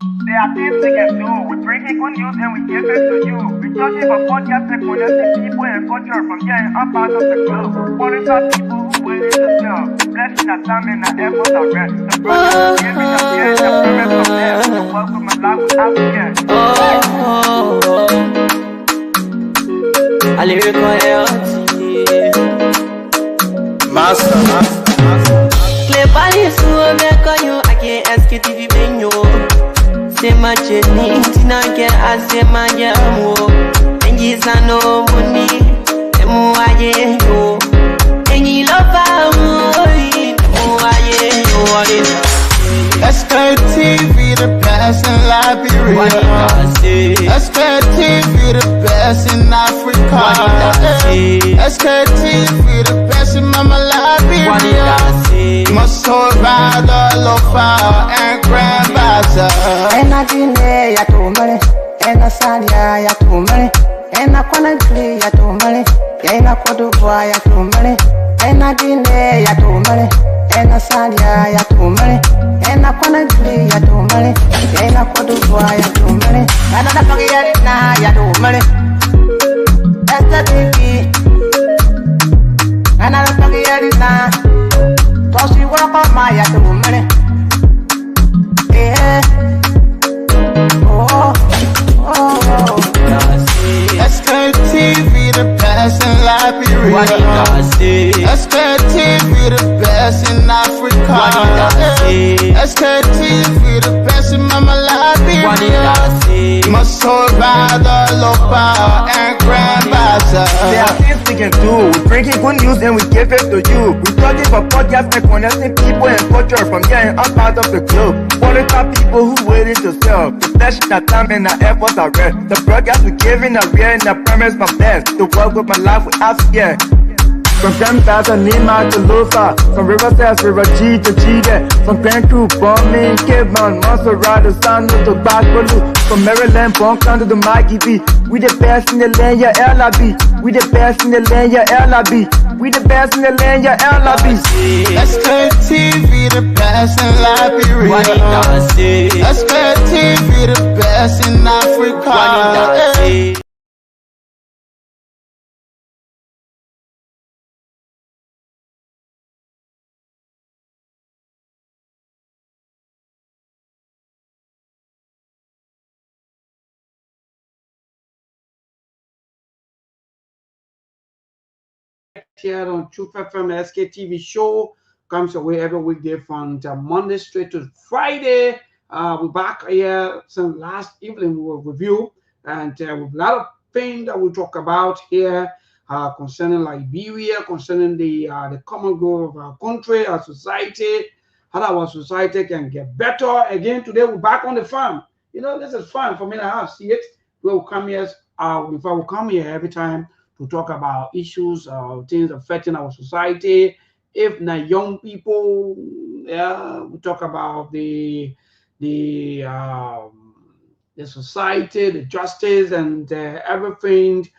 There are things we can do. We bring in good news and we give it to you. We judge it for podcast and connecting people and culture from here and up out of the globe. Qualified people who waiting to sell. Blessing that time and the efforts are rest. The brothers giving us here the promise of them. So welcome my life with Africa. Master. Cleverly, so I can't Sktv-Lib. C'est ma chenille, tina ke ase ma jamu. Enji sano muni, emu aye yo. Enji lofa mui, emu aye yo. Sktv, the best in Liberia. Sktv, the best in Africa. Sktv, the best in Mama Liberia. Must hold by the lofa and grand bazaar. Ena dine ya tumale, ena salia ya tumale, ena kwanagli ya tumale, ena kodubwa ya tumale, ena dine ya tumale, ena salia ya tumale, ena kwanagli ya tumale, ena kodubwa ya tumale, ena napagi ya tumale, esta tiki, ena napagi ya tosi wako ma ya tumale, Sktv, the best in Liberia. Sktv, the best in Africa. Sktv, the best in Mama Liberia. Must hold by the lofa and grand bazaar. There are things we can do. We bring in good news and we give it to you. We judge it for podcast and connecting people and culture from here and up out of the globe. Qualified people who waiting to sell. Blessing that time and the efforts are rest. The broadcast we giving a real and the promise from best. To work with my life with Africa. From Grandpa to Nima to Lufa, from River Sass, River G to Chide, from Penku, Bombay, Kidman, Montserrat, Sanu to Bakulu, from Maryland, Bonkan to the Mikey B. We the best in the land, yeah, LIB. We the best in the land, yeah, LIB. We the best in the land, yeah, LIB. Sktv, the best in Liberia. Sktv, the best in Africa. Here on Truth FM SKTV show comes away every weekday from Monday straight to Friday. We're back here since last evening. We will review and with a lot of things that we talk about here concerning Liberia, concerning the common goal of our country, our society, how our society can get better. Again, today we're back on the farm. You know, this is fun for me to have. See it? We'll come here. If I will come here every time to talk about issues, things affecting our society. If not young people, yeah, we talk about the society, the justice, and everything.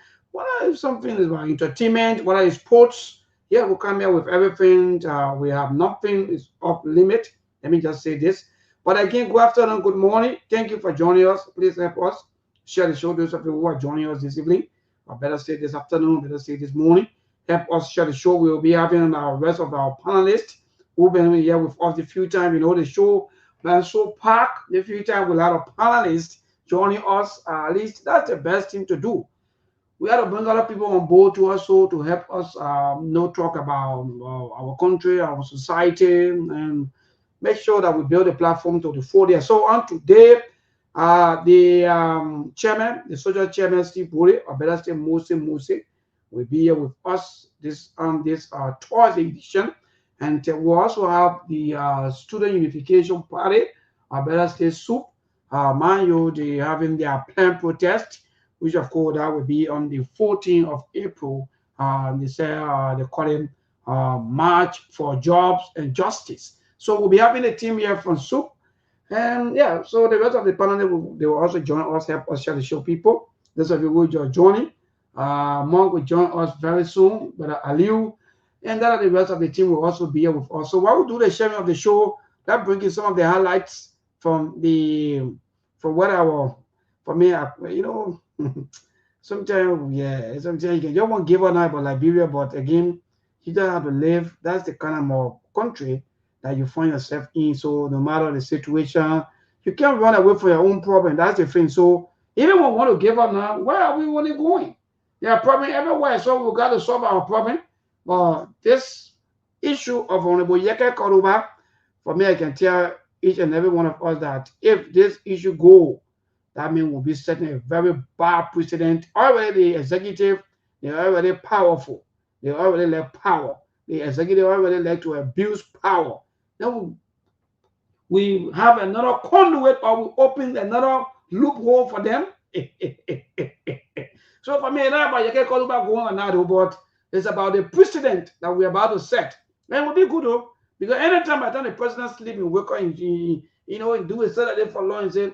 If something is about entertainment, whether it's sports, yeah, we'll come here with everything. We have nothing is off limit. Let me just say this. But again, good afternoon, good morning. Thank you for joining us. Please help us share the show. Those of you who are joining us this evening, or better say this afternoon, better say this morning. Help us share the show. We'll be having our rest of our panelists who've been here with us a few times. You know, the show been so packed a few times with a lot of panelists joining us. At least that's the best thing to do. We have to bring other people on board to also to help us talk about our country, our society, and make sure that we build a platform to the fore there. So on today, the chairman, the social chairman, Steve Buri, or better say Mose, will be here with us this Thursday edition. And we also have the Student Unification Party, or better say SOUP. Mind you, they having their planned protest, which of course that will be on the 14th of April. They say they call it March for Jobs and Justice. So we'll be having a team here from SOUP. And yeah, so the rest of the panel, they will also join us, help us share the show, people. Those of you who are joining, Monk will join us very soon, but Aliu, and that the rest of the team will also be here with us. So while we do the sharing of the show, that brings in some of the highlights from the for what for me, you know, sometimes, yeah, sometimes you don't want to give up now about Liberia, but again, you don't have to live. That's the kind of more country that you find yourself in. So no matter the situation, you can't run away from your own problem. That's the thing. So even when we want to give up now, where are we really going? There are problems everywhere, so we got to solve our problem. But this issue of Honorable Yeke Koruba, for me, I can tell each and every one of us that if this issue go, that means we'll be setting a very bad precedent. Already the executive, they're already powerful. They already like power. The executive already like to abuse power. Then we have another conduit, or we open another loophole for them. So for me, not about you can call about going on now, but it's about the precedent that we're about to set. And it will be good though, because anytime I tell the president sleep and wake up and you know and do a Saturday for long and say,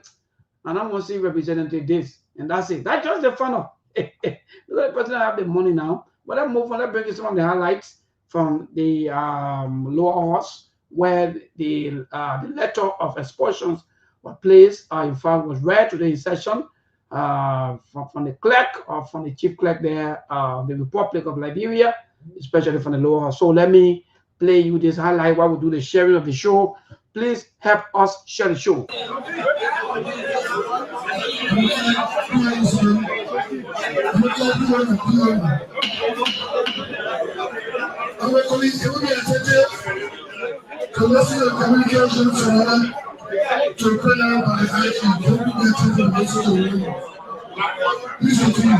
and I'm gonna see representative this, and that's it. That's just the funnel. The president have the money now. But let's move on. Let's bring you some of the highlights from the lower house, where the letter of expulsions was placed. In fact, was read today in session from the clerk or from the chief clerk there, the Republic of Liberia, especially from the lower house. So let me play you this highlight while we do the sharing of the show. Please help us share the show. Commissioner of Communication Center to print out by IT. Don't be getting the message to you. Listen to me.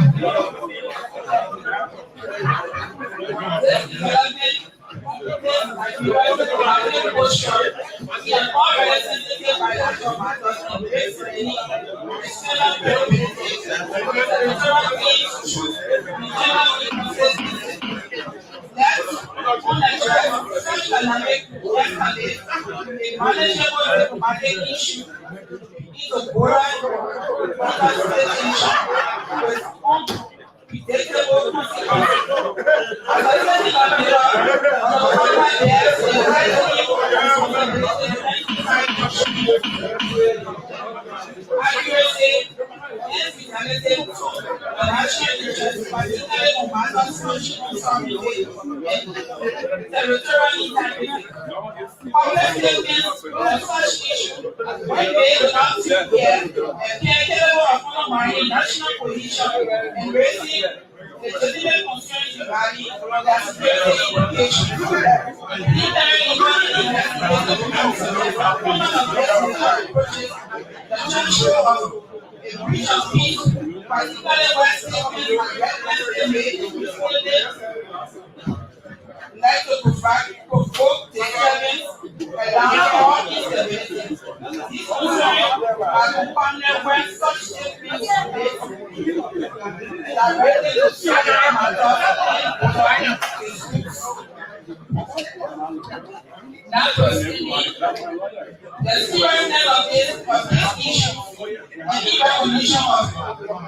National position and raising legitimate concerns regarding the security education. A breach of peace, particularly when statements and reckless like to provoke disturbance around all instabilities. This concern accompanied when such statements are made that really to several matters that was the seriousness of this issue and the recognition of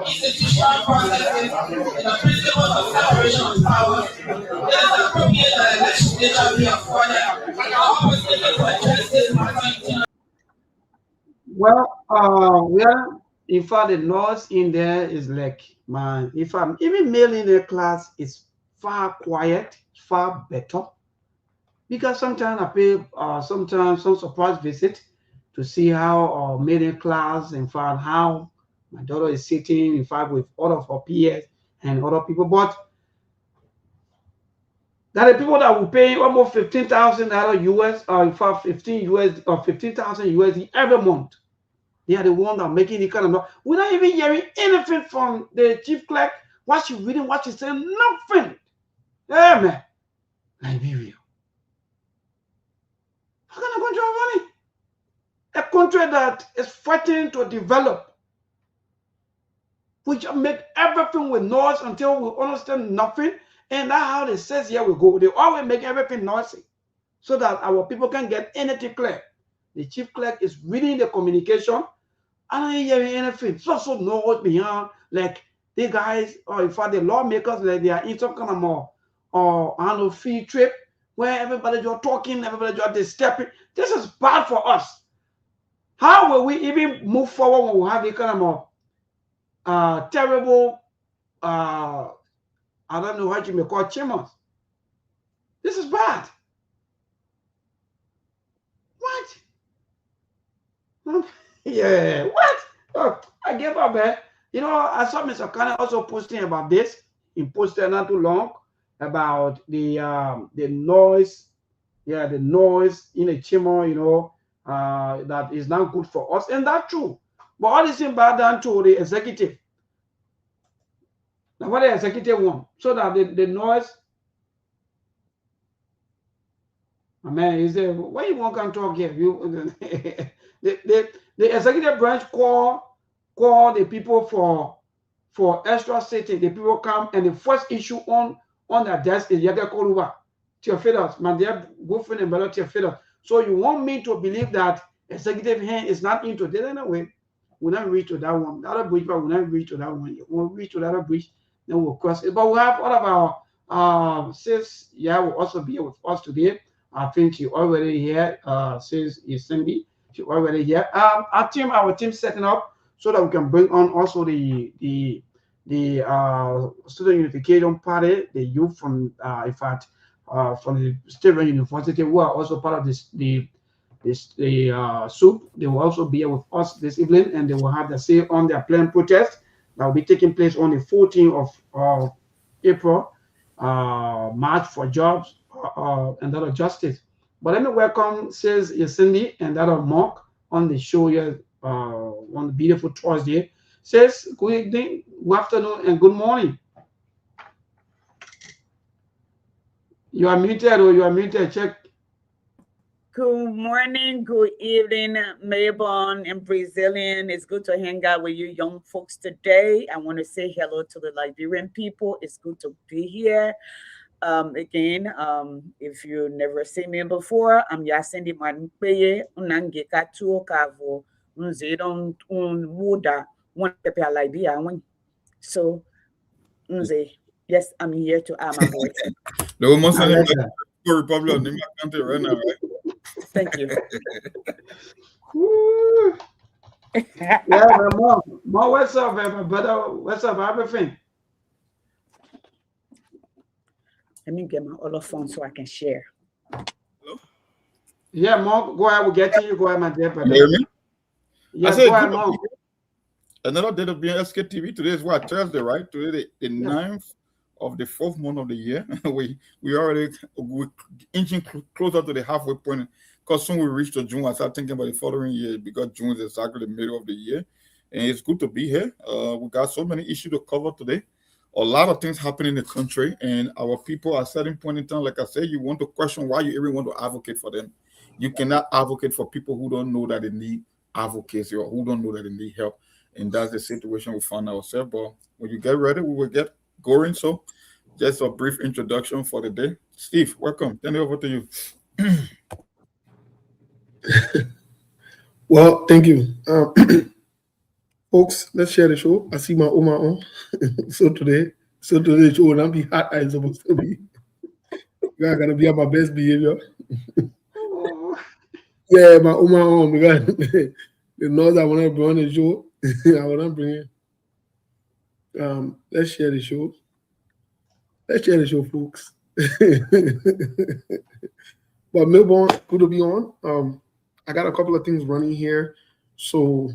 institutional processes and the principles of separation of powers. It is appropriate that the legislature be afforded an opportunity to address this matter. Well, in fact, the laws in there is like, man, if I'm even mailing the class, it's far quiet, far better. Because sometimes I pay sometimes some surprise visit to see how middle class, in fact, how my daughter is sitting, in fact, with all of her peers and other people. But there are people that will pay almost $15,000 US, or in fact, 15 US or 15,000 USD every month. They are the ones that are making the kind of noise. We're not even hearing anything from the chief clerk. What she reading, what she saying, nothing. Yeah, man. Liberia. How can a country have money? A country that is fighting to develop, which make everything with noise until we understand nothing, and that's how they says here we go. They always make everything noisy so that our people can get anything clear. The chief clerk is reading the communication. I don't hear anything. So know what's beyond, like the guys, or in fact the lawmakers, like they are in some kind of more or I don't know, field trip where everybody just talking, everybody just stepping. This is bad for us. How will we even move forward when we have a kind of terrible, I don't know what you may call chimers? This is bad. What? Yeah, what? Oh, I gave up, man. You know, I saw Mr. Khan also posting about this. He posted not too long about the noise. Yeah, the noise in a chamber, you know, that is not good for us. And that's true. But all this thing back down to the executive. Now, what the executive want? So that the noise. I mean, he said, why you want to talk here? You, the executive branch call the people for extra sitting. The people come and the first issue on their desk is Yaga Koluba. Theophilos, man, they are goofing and below Theophilos. So you want me to believe that executive hand is not into this anyway? We'll not reach to that one. The other bridge, but we'll not reach to that one. We'll reach to the other bridge, then we'll cross it. But we have all of our sis, yeah, will also be here with us today. I think she already here, sis Cindy. She already here. Our team setting up so that we can bring on also the student unification party, the youth from in fact from the State University who are also part of the SOUP. They will also be here with us this evening, and they will have the say on their planned protest that will be taking place on the 14th of April, March for Jobs and that of Justice. But let me welcome says Cindy and that of Mark on the show here on the beautiful Thursday. Says good evening, good afternoon, and good morning. You are muted or you are muted. Check. Good morning, good evening, Melbourne and Brazilian. It's good to hang out with you young folks today. I want to say hello to the Liberian people. It's good to be here. Again, if you never seen me before, I'm Yacindy Manpeye, unange katu kavo, unzedon unwuda, one pepe Libya. So, yes, I'm here to add my voice. The Muslim Republic of the country right now, right? Thank you. Yeah, Mom, what's up, brother? What's up, everything? Let me get my other phone so I can share. Hello? Yeah, Mom, go ahead. We'll get to you. Go ahead, my dear brother. You hear me? Yeah, go ahead, Mom. Another day of being Sktv. Today is what? Thursday, right? Today, the 9th of the 4th month of the year. we're inching closer to the halfway point. Because soon we reach to June, I start thinking about the following year because June is exactly the middle of the year. And it's good to be here. We got so many issues to cover today. A lot of things happen in the country, and our people at a certain point in time, like I said, you want to question why you even want to advocate for them. You cannot advocate for people who don't know that they need advocacy or who don't know that they need help. And that's the situation we find ourselves. But when you get ready, we will get going. So just a brief introduction for the day. Steve, welcome. Turn it over to you. Well, thank you. Folks, let's share the show. I see my Oma on. so today the show will not be hot as it's supposed to be. I gotta be on my best behavior. Yeah, my Oma on because the noise I want to bring on the show, I want to bring it. Let's share the show. Let's share the show, folks. But Melbourne, good to be on. I got a couple of things running here, so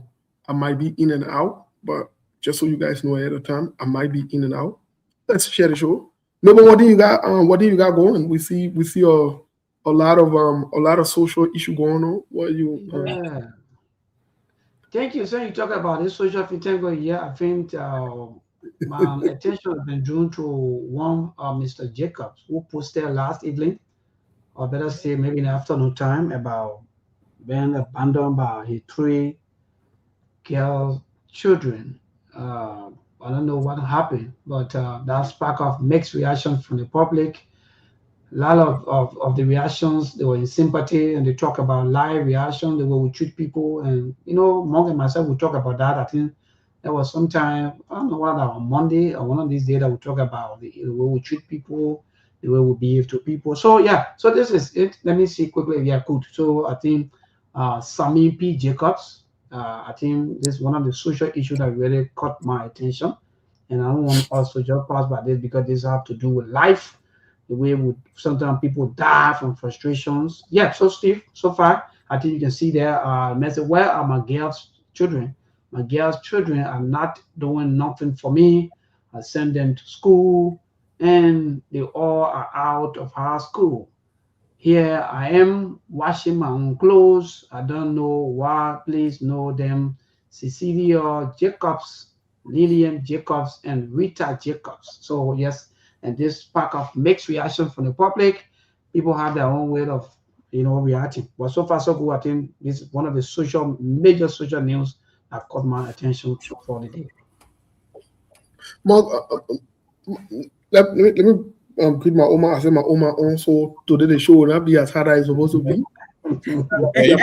I might be in and out, but just so you guys know ahead of time, I might be in and out. Let's share the show. Melbourne, what do you got? What do you got going? We see a lot of social issue going on. What are you? Yeah. Thank you. So you talk about this social thing here. I think my attention has been drawn to one Mr. Jacobs who posted last evening, or better say maybe in the afternoon time, about being abandoned by his 3 girl children. I don't know what happened, but that spark of mixed reactions from the public. A lot of the reactions, they were in sympathy, and they talk about live reaction, the way we treat people. And, Monk and myself, we talk about that. I think there was sometime, I don't know whether on Monday or one of these days that we talk about the way we treat people, the way we behave to people. So, yeah, so this is it. Let me see quickly if you are good. So, I think Sammy P. Jacobs. I think this is one of the social issues that really caught my attention. And I don't want us to just pass by this because this have to do with life. The way we sometimes people die from frustrations. Yeah, so Steve, so far, I think you can see there message, where are my girls' children? My girls' children are not doing nothing for me. I send them to school and they all are out of high school. Here I am washing my own clothes. I don't know why. Please know them. Cecilia Jacobs, Lillian Jacobs, and Rita Jacobs. So yes, and this spark of mixed reaction from the public. People have their own way of reacting. But so far so good. I think this is one of the major social news that caught my attention for the day. Mark, let me greet my Oma. I said my Oma on, so today the show will not be as hard as it's supposed to be. You can Yeah,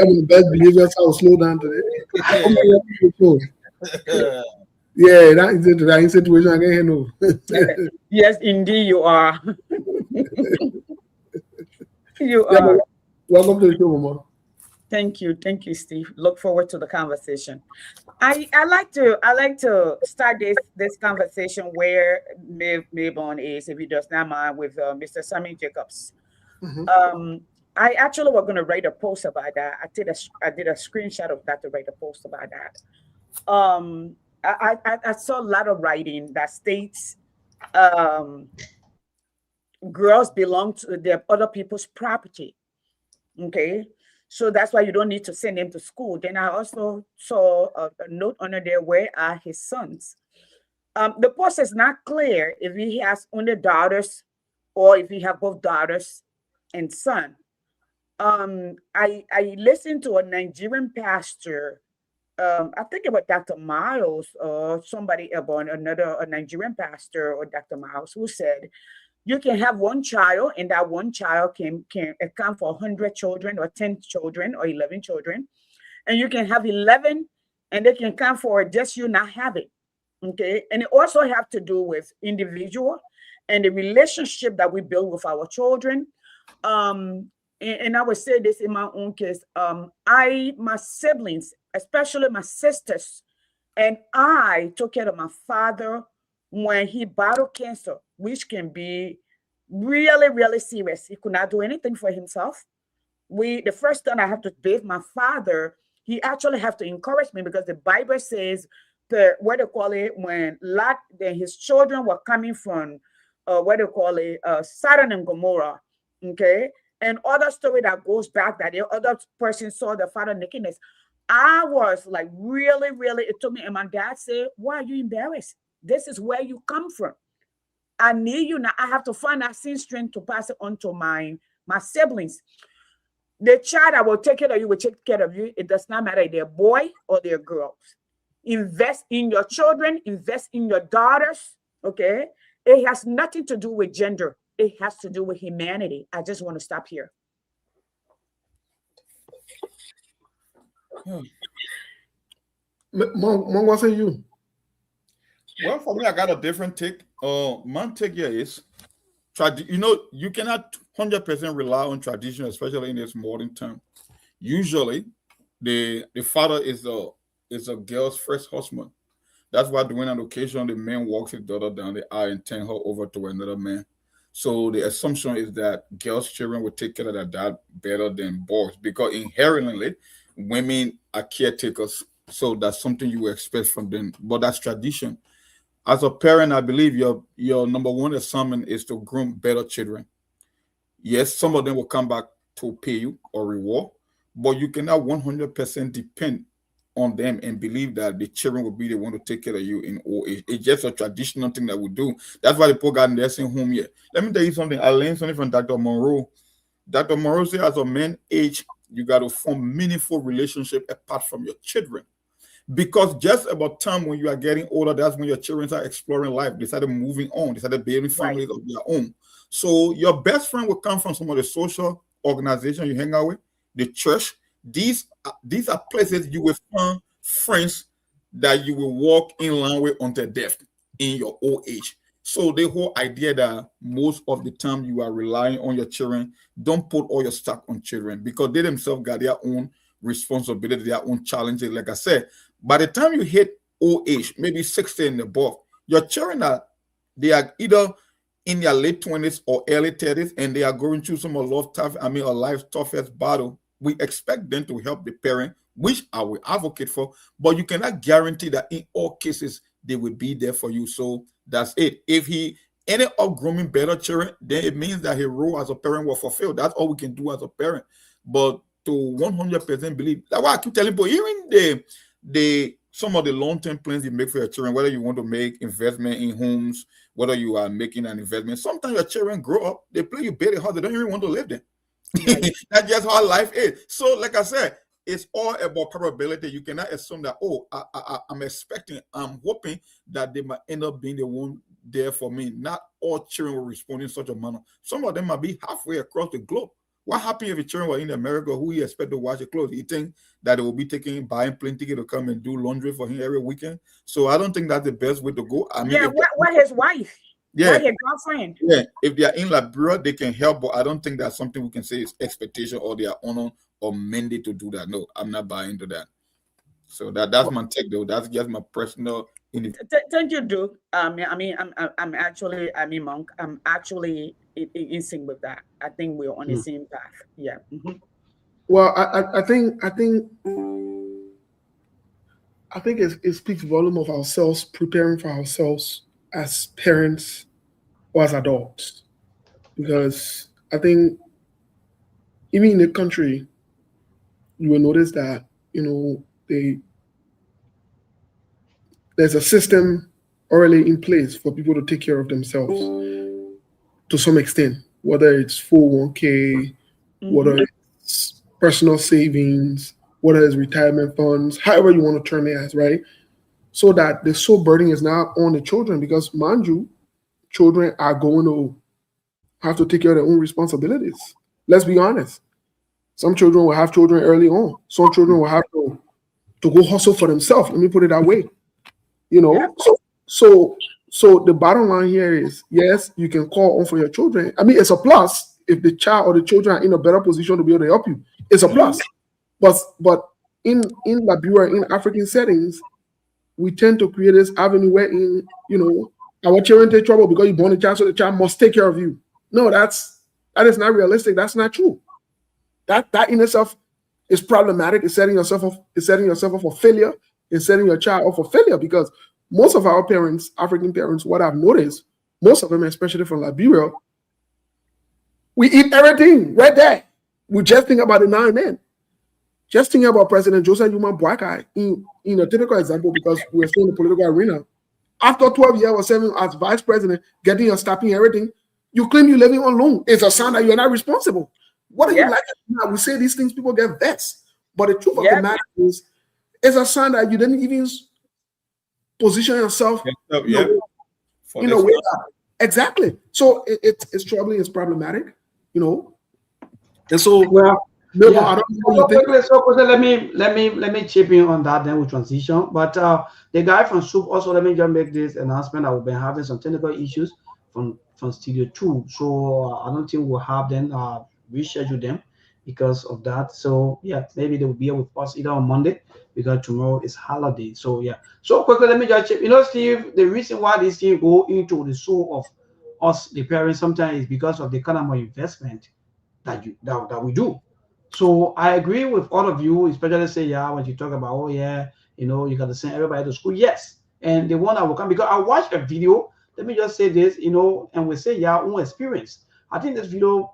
I'm the best behavior, so I'll slow down today. Yeah, that is the right situation again. No. Yes, indeed, you are. You Yeah, are. welcome to the show, Mama. Thank you, Steve. Look forward to the conversation. I like to start this conversation where Maybon is, if he does not mind, with Mr. Sammy Jacobs. I actually was going to write a post about that. I did a screenshot of that to write a post about that. I saw a lot of writing that states girls belong to their other people's property. Okay. So that's why you don't need to send them to school. Then I also saw a note under there, where are his sons? The post is not clear if he has only daughters or if he have both daughters and son. I listened to a Nigerian pastor, I think about Dr. Miles or somebody about a Nigerian pastor or Dr. Miles, who said, you can have one child, and that one child can account for 100 children or 10 children or 11 children. And you can have 11 and they can count for just you not having. Okay. And it also have to do with individual and the relationship that we build with our children. And I would say this in my own case. My siblings, especially my sisters, and I took care of my father when he battled cancer, which can be really, really serious. He could not do anything for himself. The first time I have to bathe my father, he actually have to encourage me, because the Bible says what they call it, when Lot and his children were coming from Sodom and Gomorrah. Okay. And other story that goes back that the other person saw the father nakedness. I was like really, really, it took me, and my dad said, why are you embarrassed? This is where you come from. I need you now. I have to find that same strength to pass it on to my siblings. The child that will take care of you will take care of you. It does not matter if they're boy or they're girls. Invest in your children. Invest in your daughters. Okay? It has nothing to do with gender. It has to do with humanity. I just want to stop here. Mom, what say you? Well, for me, I got a different take. My take here is, you cannot 100% rely on tradition, especially in this modern time. Usually, the father is a girl's first husband. That's why during an occasion, the man walks his daughter down the aisle and turn her over to another man. So the assumption is that girls' children will take care of their dad better than boys, because inherently, women are caretakers. So that's something you expect from them. But that's tradition. As a parent, I believe your number one assignment is to groom better children. Yes, some of them will come back to pay you or reward, but you cannot 100% depend on them and believe that the children will be the one to take care of you in old age. It's just a traditional thing that we do. That's why the poor got nursing home here. Let me tell you something. I learned something from Dr. Monroe. Dr. Monroe said, as a man age, you got to form meaningful relationship apart from your children. Because just about time when you are getting older, that's when your children are exploring life. They started moving on. They started building families of their own. So your best friend will come from some of the social organizations you hang out with, the church. These are places you will find friends that you will walk in line with until death in your old age. So the whole idea that most of the time you are relying on your children, don't put all your stock on children, because they themselves got their own responsibility, their own challenges. Like I said, by the time you hit old age, maybe 60 and above, your children they are either in their late 20s or early 30s, and they are going through some of life's toughest battle. We expect them to help the parent, which I will advocate for, but you cannot guarantee that in all cases they will be there for you. So that's it. If he ended up grooming better children, then it means that his role as a parent was fulfilled. That's all we can do as a parent. But to 100% believe, that's why I keep telling people, even some of the long-term plans you make for your children, whether you want to make investment in homes, whether you are making an investment, sometimes your children grow up, they play you very hard, they don't even want to live there. Right. That's just how life is. So, like I said, it's all about probability. You cannot assume that, I'm hoping that they might end up being the one there for me. Not all children will respond in such a manner. Some of them might be halfway across the globe. What happens if a children were in America who he expect to wash his bclothes? He think that they will be buying plane ticket to come and do laundry for him every weekend. So I don't think that's the best way to go. I mean, what his wife? Yeah, what his girlfriend? Yeah, if they are in Liberia, they can help, but I don't think that's something we can say is expectation or they are honor or mandate to do that. No, I'm not buying into that. So that's my take, though. That's just my personal. Thank you, Duke. I'm actually, Monk. I'm actually in sync with that. I think we're on the same path. Yeah. Mm-hmm. Well, I think it speaks volume of ourselves, preparing for ourselves as parents or as adults, because I think even in the country, you will notice that there's a system already in place for people to take care of themselves to some extent, whether it's 401k, whether it's personal savings, whether it's retirement funds, however you want to term it as, right? So that the sole burden is not on the children, because, mind you, children are going to have to take care of their own responsibilities. Let's be honest. Some children will have children early on. Some children will have to go hustle for themselves. Let me put it that way. So the bottom line here is, yes, you can call on for your children. I mean, it's a plus if the child or the children are in a better position to be able to help you. It's a plus. But in Liberia, in African settings, we tend to create this avenue where our children take trouble because you born a child, so the child must take care of you. No, that is not realistic. That's not true. That in itself is problematic. It's setting yourself up for failure. It's setting your child up for failure, because most of our parents, African parents, what I've noticed, most of them, especially from Liberia, we eat everything right there. We just think about it now and then. Just think about President Joseph Yuma Boakai in a typical example, because we're still in the political arena. After 12 years or 7 as vice president, getting your stopping everything, you claim you're living on loan. It's a sign that you're not responsible. What do you like? Now, we say these things, people get vexed. But the truth of the matter is, it's a sign that you didn't even position yourself in a way that, exactly. So it's troubling, it's problematic, And so, I don't know let me chip in on that, then we transition. But the guy from Soup also, let me just make this announcement that we've been having some technical issues from Studio 2. So I don't think we'll have them reschedule them because of that. So yeah, maybe they will be with us either on Monday, because tomorrow is holiday. So yeah. So quickly, let me just check. Steve, the reason why this thing go into the soul of us, the parents, sometimes is because of the kind of investment that we do. So I agree with all of you, especially say, when you talk about, you got to send everybody to school. Yes. And the one that will come, because I watched a video, let me just say this, and we say, own experience. I think this video,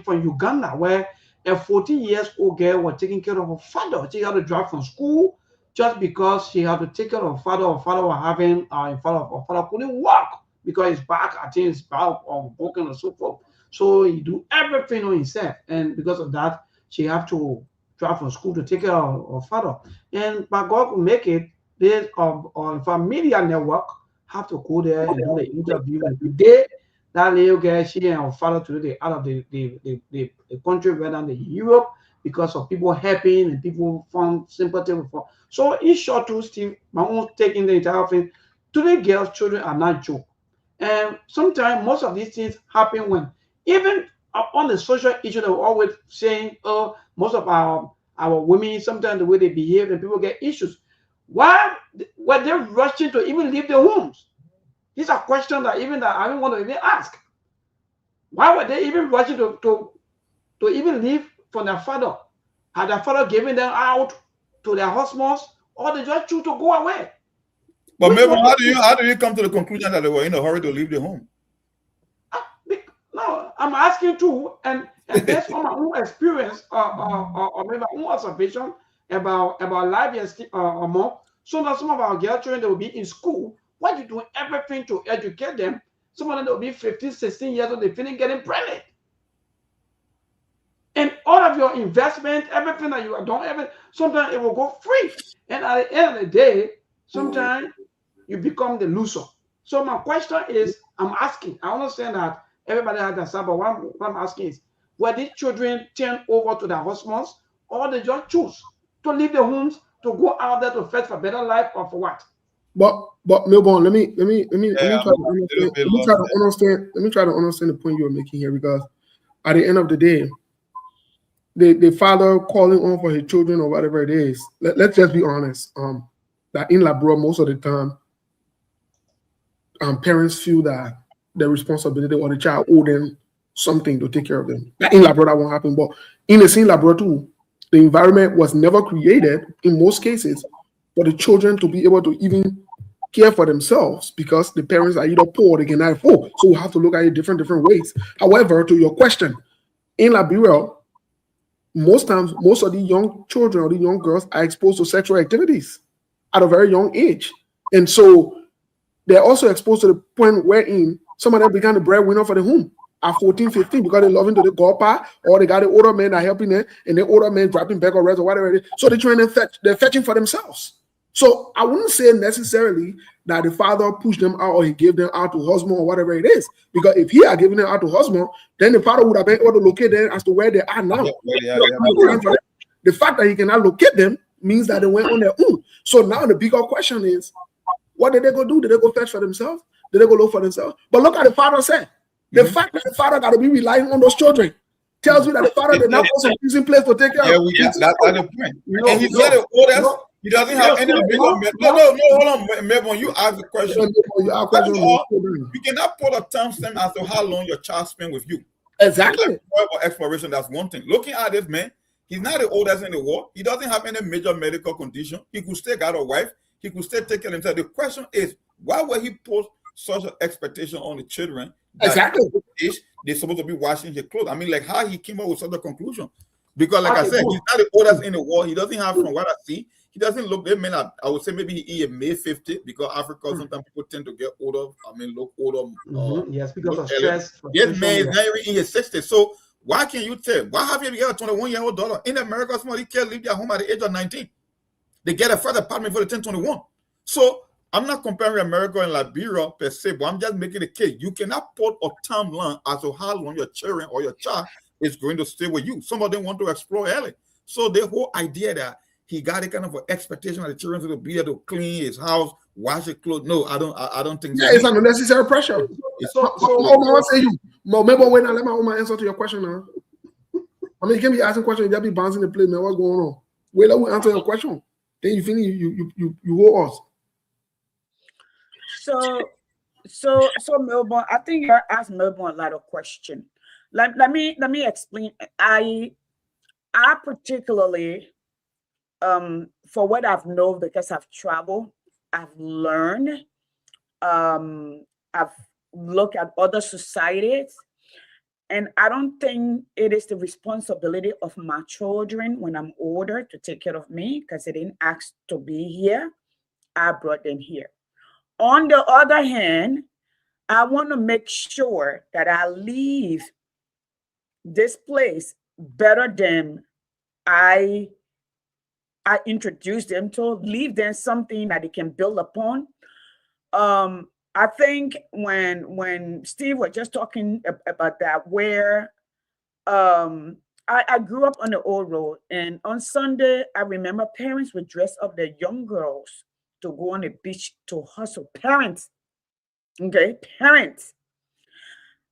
from Uganda, where a 14-year-old girl was taking care of her father. She had to drive from school just because she had to take care of her father. Her father was having, her father couldn't walk because his back, his back broken and so forth. So he do everything on himself. And because of that, she have to drive from school to take care of her father. And but God will make it, this on media network have to go there and do the interview. And today, that little girl, she and her father today, they out of the country, rather than the Europe, because of people helping and people found sympathy for. So in short, too, Steve, my own taking the entire thing. Today, girls, children are not joke. And sometimes most of these things happen when even on the social issue that we're always saying, oh, most of our women, sometimes the way they behave and people get issues. Why were they rushing to even leave their homes? These are questions that I don't want to even ask. Why were they even rushing to even leave from their father? Had their father given them out to their husbands, or they just choose to go away? But maybe how do you come to the conclusion that they were in a hurry to leave the home? No, I'm asking too, and based on my own experience or maybe my own observation about life or more. So that some of our girl children, they will be in school. Why you doing everything to educate them? Some of them will be 15, 16 years old, they finish getting pregnant. And all of your investment, everything that you are doing, sometimes it will go free. And at the end of the day, sometimes you become the loser. So my question is, I'm asking, I understand that everybody has their side, but what I'm asking is, were these children turned over to their husbands, or they just choose to leave their homes to go out there to fight for better life, or for what? But Melbourne, let me try to understand the point you were making here, because at the end of the day, the father calling on for his children or whatever it is, let's just be honest. That in Labrador, most of the time, parents feel that the responsibility or the child owe them something to take care of them. That in Labrador, that won't happen. But in the same Labrador too, the environment was never created in most cases for the children to be able to even care for themselves, because the parents are either poor or they cannot afford. So we have to look at it different ways. However, to your question, in Liberia, most times, most of the young children or the young girls are exposed to sexual activities at a very young age. And so they're also exposed to the point wherein some of them become the breadwinner for the home at 14, 15, because they're loving to the golpa, or they got the older men that are helping them, and the older men dropping back or rest or whatever it is. So they're fetching for themselves. So I wouldn't say necessarily that the father pushed them out or he gave them out to husband or whatever it is. Because if he had given them out to husband, then the father would have been able to locate them as to where they are now. The fact that he cannot locate them means that they went on their own. So now the bigger question is, what did they go do? Did they go fetch for themselves? Did they go look for themselves? But look at the father said. The fact that the father got to be relying on those children tells me that the father did not put some in place to take care of. Yeah, we get that's the point. And he's not the oldest. He doesn't have any bigger. No, hold on, Melbourne. You ask the question. You cannot put a time stamp as to how long your child spent with you. Exactly. Exploration, that's one thing. Looking at this man, he's not the oldest in the world. He doesn't have any major medical condition. He could still got a wife. He could still take care of himself. The question is, why would he put such an expectation on the children? Exactly. They're supposed to be washing his clothes. I mean, like how he came up with such a conclusion. Because like I said, he's not the oldest in the world. He doesn't have, from what I see, he doesn't look, I would say maybe he may 50, because Africa, sometimes people tend to get older. I mean, look older. Yes, because of stress. Yes, man, he's not even in his 60s. So why can't you tell? Why have you got a 21-year-old daughter? In America, somebody can leave their home at the age of 19. They get a further apartment for the 1021. So I'm not comparing America and Liberia per se, but I'm just making a case. You cannot put a timeline as to how long your children or your child is going to stay with you. Some of them want to explore early. So the whole idea that he got a kind of an expectation that the children will be able to clean his house, wash his clothes. No, I don't think so. Yeah, it's an unnecessary pressure. Maybe when I let my Oma answer to your question now. I mean, you can't be asking questions, you be bouncing the plate, man. What's going on? Wait, let me answer your question. Then you finish, you owe us. So Melbourne, I think you're asking Melbourne a lot of questions. Let me explain. I particularly, for what I've known, because I've traveled, I've learned, I've looked at other societies, and I don't think it is the responsibility of my children when I'm older to take care of me, because they didn't ask to be here. I brought them here. On the other hand, I want to make sure that I leave this place better than I introduced them to, leave them something that they can build upon. I think when Steve was just talking about that, where I grew up on the old road, and on Sunday, I remember parents would dress up their young girls to go on the beach to hustle. Parents, Okay, parents.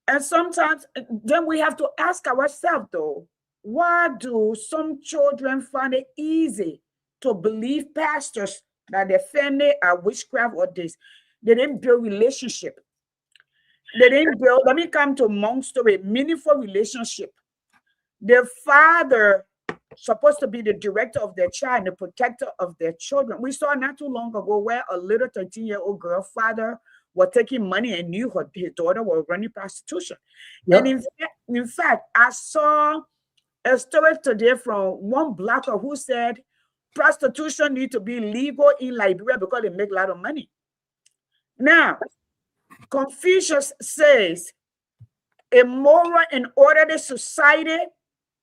And sometimes then we have to ask ourselves though, why do some children find it easy to believe pastors that their family are witchcraft or this? They didn't build relationship. They didn't build, let me come to Monk's story, meaningful relationship. Their father supposed to be the director of their child, the protector of their children. We saw not too long ago where a little 13-year-old girl father was taking money and knew his daughter was running prostitution. Yep. And in fact, I saw a story today from one blogger who said prostitution need to be legal in Liberia because they make a lot of money. Now, Confucius says a moral and orderly society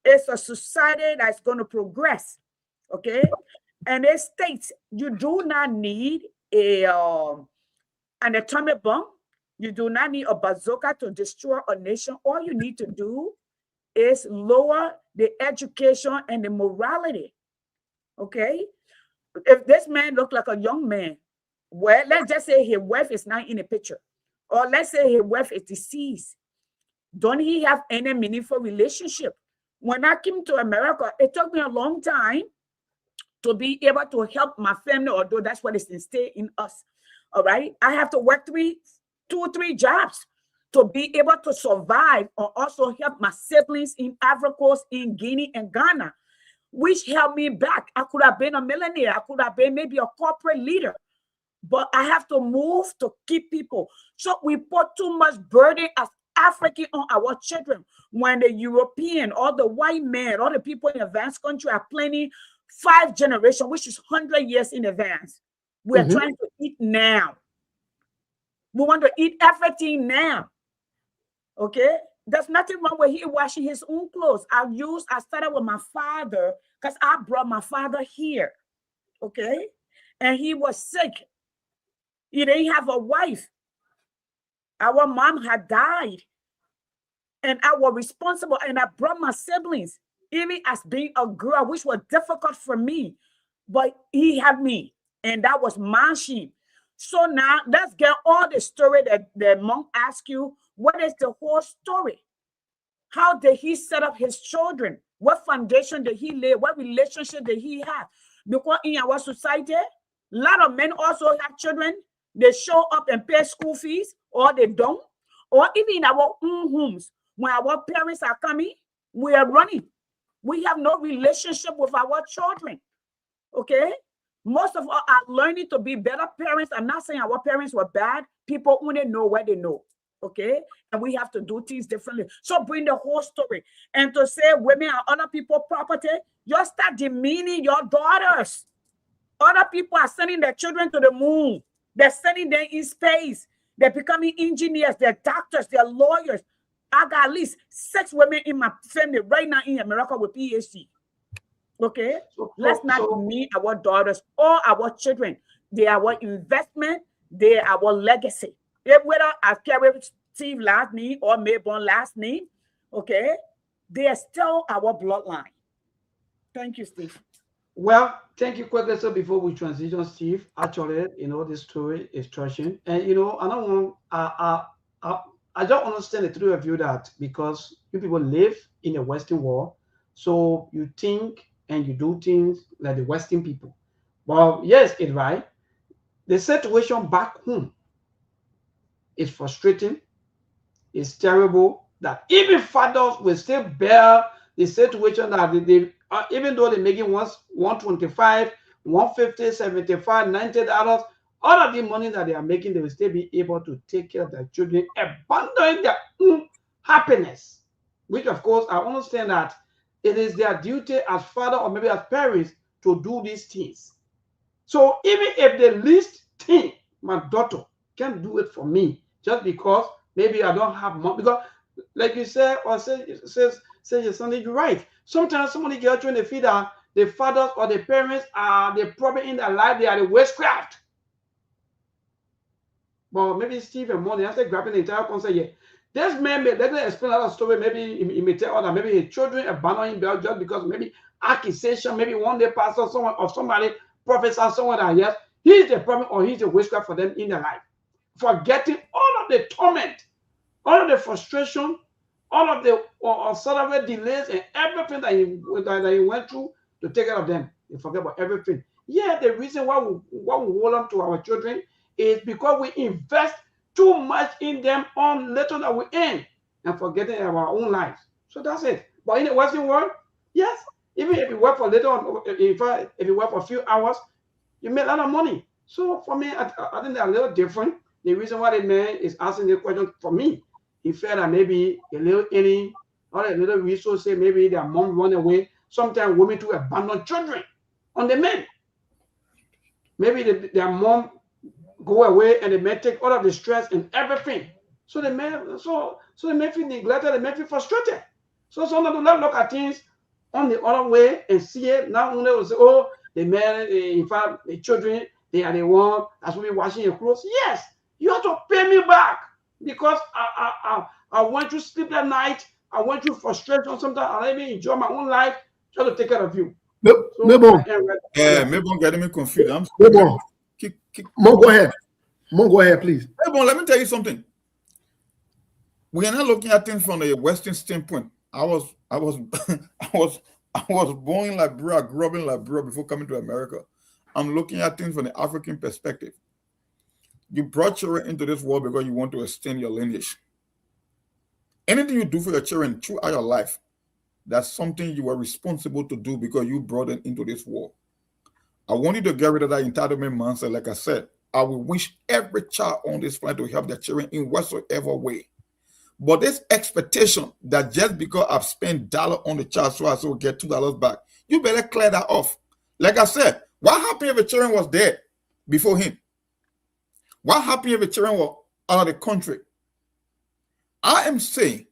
is a society that's going to progress. Okay, and it states you do not need an atomic bomb. You do not need a bazooka to destroy a nation. All you need to do is lower the education and the morality. Okay, if this man looked like a young man, well, let's just say his wife is not in the picture, or let's say his wife is deceased. Don't he have any meaningful relationship? When I came to America, it took me a long time to be able to help my family, although that's what is instilled in us. All right. I have to work 2 or 3 jobs to be able to survive, or also help my siblings in Ivory Coast, in Guinea, and Ghana, which held me back. I could have been a millionaire. I could have been maybe a corporate leader, but I have to move to keep people. So we put too much burden as African on our children, when the European or the white man or the people in advanced country are planning 5 generations, which is 100 years in advance. We are trying to eat now. We want to eat everything now. Okay, there's nothing wrong with him washing his own clothes. I started with my father because I brought my father here. Okay, and he was sick. He didn't have a wife. Our mom had died, and I was responsible, and I brought my siblings, even as being a girl, which was difficult for me, but he had me, and that was my sheep. So now let's get all the story that the monk asked you. What is the whole story? How did he set up his children? What foundation did he lay? What relationship did he have? Because in our society, a lot of men also have children. They show up and pay school fees, or they don't. Or even in our own homes, when our parents are coming, we are running. We have no relationship with our children. Okay? Most of us are learning to be better parents. I'm not saying our parents were bad. People only know what they know. Okay? And we have to do things differently. So bring the whole story. And to say women are other people's property, just start demeaning your daughters. Other people are sending their children to the moon. They're sending them in space. They're becoming engineers. They're doctors. They're lawyers. I got at least 6 women in my family right now in America with PhD. Okay? Let's not demean our daughters or our children. They are our investment. They are our legacy. Whether I carry Steve last name or Mayborn last name, okay, they are still our bloodline. Thank you, Steve. Well, thank you quickly. So before we transition, Steve, actually, this story is touching. And, I don't want, I don't understand the 3 of you that because you people live in the Western world, so you think and you do things like the Western people. Well, yes, it's right. The situation back home is frustrating. It's terrible that even fathers will still bear the situation that they even though they're making $125, $150, $75, $90, all of the money that they are making, they will still be able to take care of their children, abandoning their own happiness. Which, of course, I understand that it is their duty as father or maybe as parents to do these things. So even if the least thing, my daughter can do it for me, just because maybe I don't have money, because like you said, or says Sunday, you're right. Sometimes somebody gets you in the feed that the fathers or the parents are the problem in their life, they are the witchcraft. But maybe Steve and Money, after grabbing the entire concept, yeah. This man may let me explain a lot of story. Maybe he may tell other, maybe his children abandon him just because maybe accusation, maybe one day pastor, someone or somebody prophesy someone that yes, he's the problem or he's the witchcraft for them in their life. Forgetting all of the torment, all of the frustration, all of the sort of delays and everything that he went through to take care of them. You forget about everything. Yeah, the reason why we hold on to our children is because we invest too much in them on little that we earn and forgetting our own lives. So that's it. But in the Western world, yes, even if you work for little, if you work for a few hours, you make a lot of money. So for me, I think they're a little different. The reason why the man is asking the question for me, he felt that maybe a little any or a little resources, maybe their mom run away. Sometimes women to abandon children on the men. Maybe their mom go away and the men take all of the stress and everything. So the men, so the men feel neglected, the men feel frustrated. So sometimes let's look at things on the other way and see it. Now when they will say, oh, the men, in fact, the children, they are the one that's will be washing your clothes. Yes, you have to pay me back because I want you to sleep that night. I want you frustration. Sometimes I let me enjoy my own life, try to take care of you. Maybe I'm getting me confused. Mo, go ahead. Mo, go ahead, please. Let me tell you something. We are not looking at things from a Western standpoint. I was born in Liberia, grew up in Liberia before coming to America. I'm looking at things from the African perspective. You brought children into this world because you want to extend your lineage. Anything you do for your children throughout your life, that's something you are responsible to do because you brought them into this world. I want you to get rid of that entitlement mindset. Like I said, I will wish every child on this planet to help their children in whatsoever way. But this expectation that just because I've spent $1 on the child so I will get $2 back, you better clear that off. Like I said, what happened if the children was dead before him? What happened if the children were out of the country? I am saying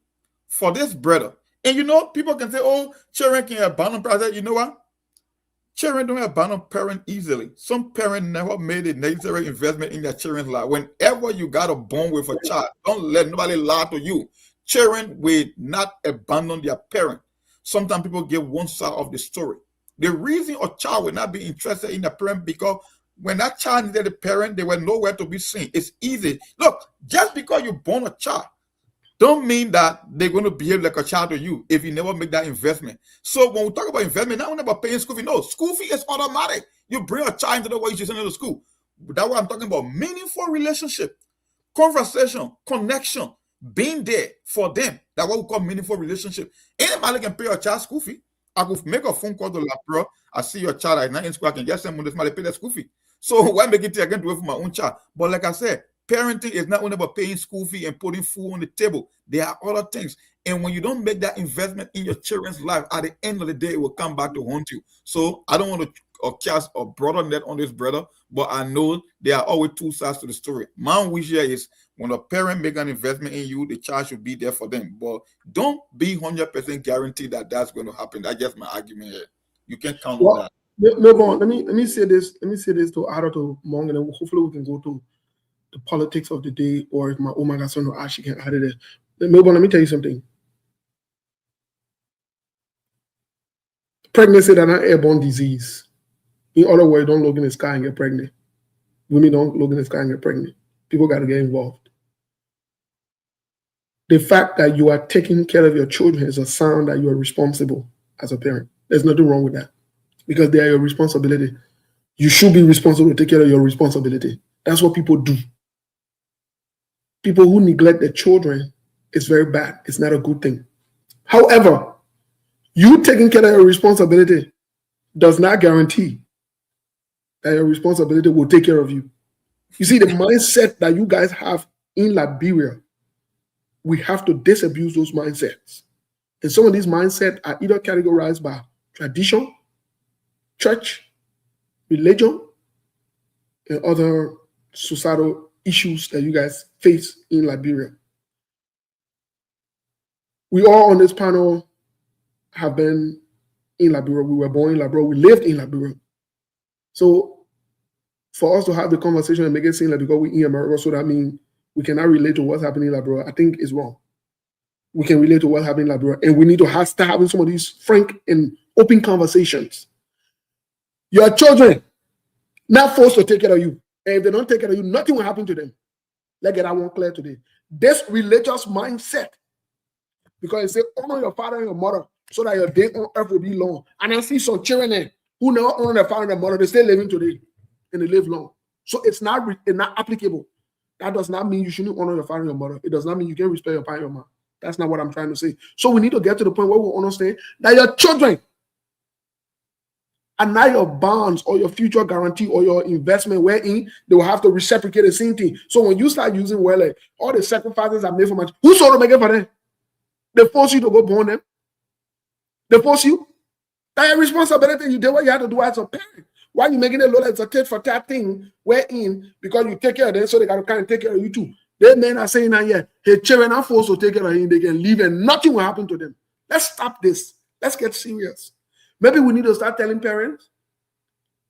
for this brother, and you know, people can say, oh, children can abandon parents. You know what? Children don't abandon parents easily. Some parents never made a necessary investment in their children's life. Whenever you got a bond with a child, don't let nobody lie to you. Children will not abandon their parent. Sometimes people give one side of the story. The reason a child will not be interested in a parent because when that child needed a parent, they were nowhere to be seen. It's easy. Look, just because you born a child, don't mean that they're going to behave like a child to you if you never make that investment. So when we talk about investment, not only about paying school fee, no, school fee is automatic. You bring a child into the world, you should send them to school. But that's what I'm talking about. Meaningful relationship, conversation, connection, being there for them. That's what we call meaningful relationship. Anybody can pay a child school fee. I could make a phone call to Lapro. I see your child at 9 in school. I can just send them money, pay their school fee. So why make it again to do it for my own child? But like I said, parenting is not only about paying school fee and putting food on the table. There are other things. And when you don't make that investment in your children's life, at the end of the day, it will come back to haunt you. So I don't want to cast a broader net on this brother, but I know there are always two sides to the story. My wish here is when a parent make an investment in you, the child should be there for them. But don't be 100% guaranteed that that's going to happen. That's just my argument here. You can't count on that. Let me say this. Let me say this to Ada, to Mong, and then hopefully we can go to the politics of the day, or if my Omega son or Ash can add it. Melbourne, let me tell you something. Pregnancy is not an airborne disease. In other words, don't look in the sky and get pregnant. Women don't look in the sky and get pregnant. People got to get involved. The fact that you are taking care of your children is a sign that you are responsible as a parent. There's nothing wrong with that because they are your responsibility. You should be responsible to take care of your responsibility. That's what people do. People who neglect their children is very bad. It's not a good thing. However, you taking care of your responsibility does not guarantee that your responsibility will take care of you. You see, the mindset that you guys have in Liberia, we have to disabuse those mindsets. And some of these mindsets are either categorized by tradition, church, religion, and other societal issues that you guys face in Liberia. We all on this panel have been in Liberia. We were born in Liberia. We lived in Liberia. So for us to have the conversation and make it seem like because we're in America, so that means we cannot relate to what's happening in Liberia, I think is wrong. We can relate to what's happening in Liberia, and we need to start having some of these frank and open conversations. Your children not forced to take care of you. And if they don't take care of you, nothing will happen to them. Let's get that one clear today. This religious mindset, because it says honor your father and your mother so that your day on earth will be long. And I see some children there who never honor their father and their mother, they still living today and they live long. So it's not applicable. That does not mean you shouldn't honor your father and your mother. It does not mean you can't respect your father and your mother. That's not what I'm trying to say. So we need to get to the point where we understand that your children are not your bonds or your future guarantee or your investment wherein they will have to reciprocate the same thing. So when you start using like all the sacrifices are made for my who's sort of making for them? They force you to go born them. They force you. That's a responsibility you did what you have to do as a parent. Why you making it look like it's a tit for tat thing wherein because you take care of them so they gotta kind of take care of you too. They men are saying that hey, children are forced to take care of him, they can leave and nothing will happen to them. Let's stop this. Let's get serious. Maybe we need to start telling parents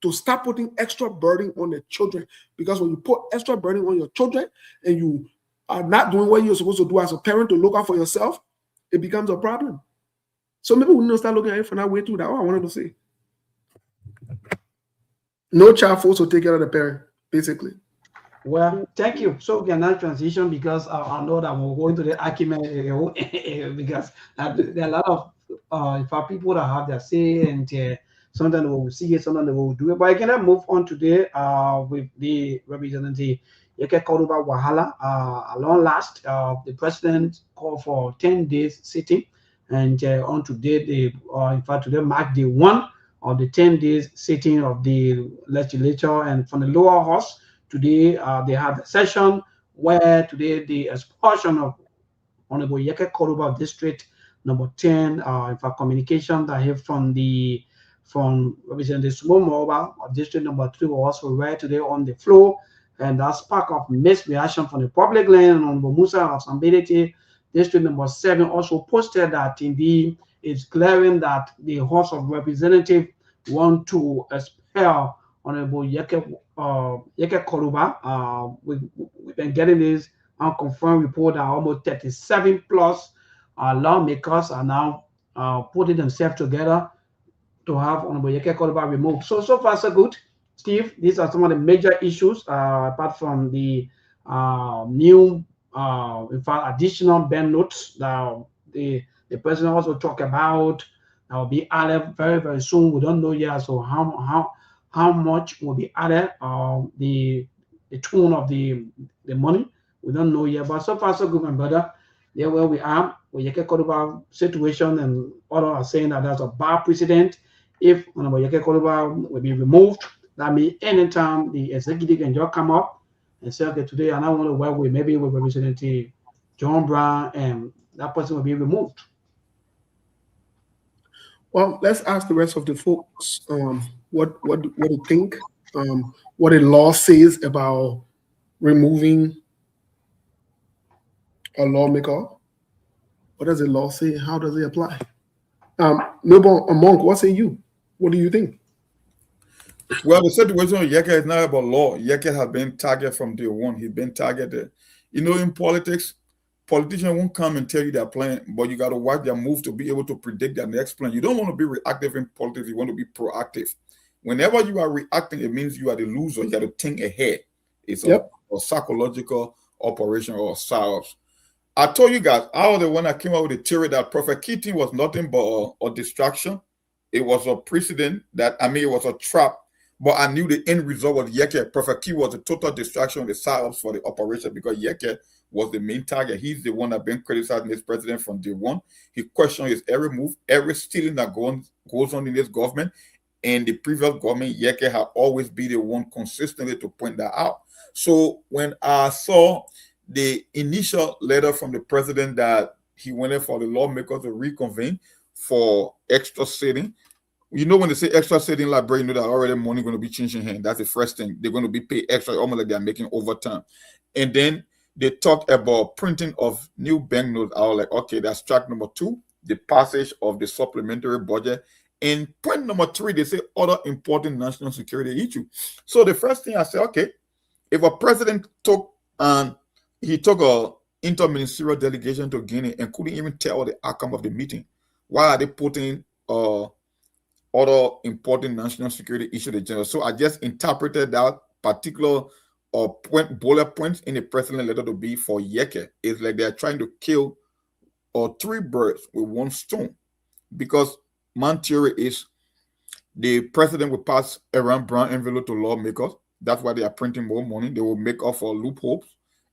to stop putting extra burden on the children, because when you put extra burden on your children and you are not doing what you're supposed to do as a parent to look out for yourself, it becomes a problem. So maybe we need to start looking at it from that way too. That's what I wanted to say. No child forced to take care of the parent, basically. Well, thank you. So we can now transition because I know that we're going to the argument because there are a lot of people that have their say, and sometimes we will see it, sometimes we will do it. But I cannot move on today with the representative Yeke Koruba Wahala. Long last, the president called for 10 days sitting, and on today, in fact, today marked the 1 of the 10 days sitting of the legislature, and from the lower house. Today, they have a session where today the expulsion of Honorable Yeke Koruba District number 10, in fact, communication that I have from Representative Sumo of District number 3 was also read today on the floor, and that spark of mixed reaction from the public land. And Honorable Musa of Sambelete, District number 7, also posted that indeed it's glaring that the House of Representatives want to expel Honorable Yeke Koruba. We've been getting this unconfirmed report that almost 37 plus lawmakers are now putting themselves together to have Honorable Yeke Koruba removed. So far so good. Steve, these are some of the major issues apart from the new, in fact, additional ban notes that the president also talked about. That will be added very, very soon. We don't know yet. So how much will be added, the tune of the money, we don't know yet. But so far so good, my brother. There where we are with Yeke Koruba situation, and others are saying that there's a bad precedent. If Honorable Yeke Koruba will be removed, that means anytime the executive can just come up and say, okay, today I want to work with maybe with Representative John Brown, and that person will be removed. Well, let's ask the rest of the folks what they think, what the law says about removing a lawmaker. What does the law say? How does it apply? Monk, what say you? What do you think? Well, the situation of Yeke is not about law. Yeke has been targeted from day one. He's been targeted. You know, in politics, politicians won't come and tell you their plan, but you got to watch their move to be able to predict their next plan. You don't want to be reactive in politics. You want to be proactive. Whenever you are reacting, it means you are the loser. You got to think ahead. It's a psychological operation or psyops. I told you guys, I was the one that came up with the theory that Prophet Keating was nothing but a distraction. It was a precedent that, it was a trap. But I knew the end result was Yeke. Prophet Keating was a total distraction of the psyops for the operation, because Yeke was the main target. He's the one that been criticizing this president from day one. He questioned his every move, every stealing that goes on in this government. And the previous government, Yeke had always been the one consistently to point that out. So when I saw the initial letter from the president that he wanted for the lawmakers to reconvene for extra sitting, you know, when they say extra sitting library, you know that already money going to be changing hands. That's the first thing. They're going to be paid extra, almost like they're making overtime. And then they talked about printing of new banknotes. I was like, okay, that's track number 2, the passage of the supplementary budget. And point number 3, they say other important national security issues. So the first thing I said, okay, if a president took a interministerial delegation to Guinea and couldn't even tell the outcome of the meeting, why are they putting other important national security issues in general? So I just interpreted that particular or bullet points in the president letter to be for Yeke. It's like they are trying to kill or 3 birds with 1 stone, because my theory is the president will pass around brown envelope to lawmakers. That's why they are printing more money. They will make up for loopholes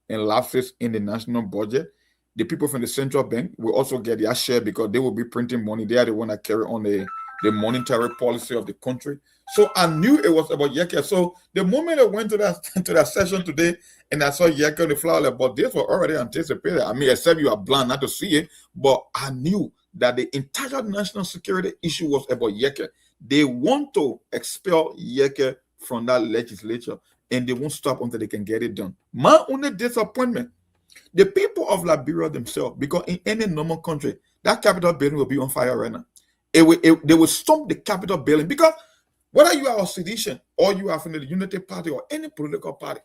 and lapses in the national budget. The people from the central bank will also get their share because they will be printing money. They are the one that carry on the monetary policy of the country. So I knew it was about Yeke. So the moment I went to that session today and I saw Yeke on the flower, but this was already anticipated. I mean, except you are blind not to see it, but I knew that the entire national security issue was about Yeke. They want to expel Yeke from that legislature, and they won't stop until they can get it done. My only disappointment, the people of Liberia themselves, because in any normal country, that Capitol building will be on fire right now. They will storm the Capitol building, because whether you are a sedition or you are from the Unity Party or any political party,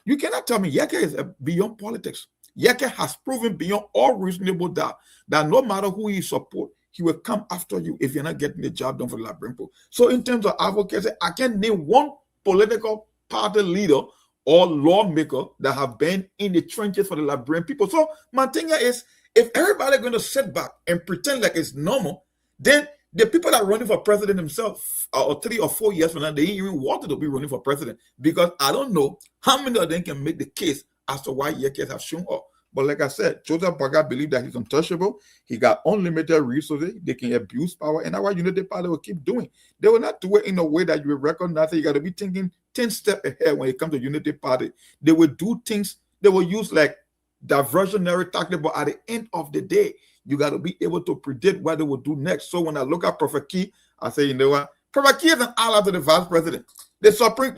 you cannot tell me Yeke is beyond politics. Yeke has proven beyond all reasonable doubt that no matter who you support, he will come after you if you're not getting the job done for the Liberian people. So in terms of advocacy, I can't name one political party leader or lawmaker that have been in the trenches for the Liberian people. So my thing is, if everybody's going to sit back and pretend like it's normal, then the people that are running for president themselves, or 3 or 4 years from now, they ain't even wanted to be running for president, because I don't know how many of them can make the case as to why Yeke have shown up. But like I said, Joseph Baga believes that he's untouchable. He got unlimited resources. They can abuse power, and our Unity Party will keep doing. They will not do it in a way that you will recognize that you got to be thinking 10 steps ahead when it comes to Unity Party. They will do things, they will use like diversionary tactics, but at the end of the day, you got to be able to predict what they will do next. So when I look at Prophet Key, I say, you know what? Prophet Key is an ally to the vice president. The Supreme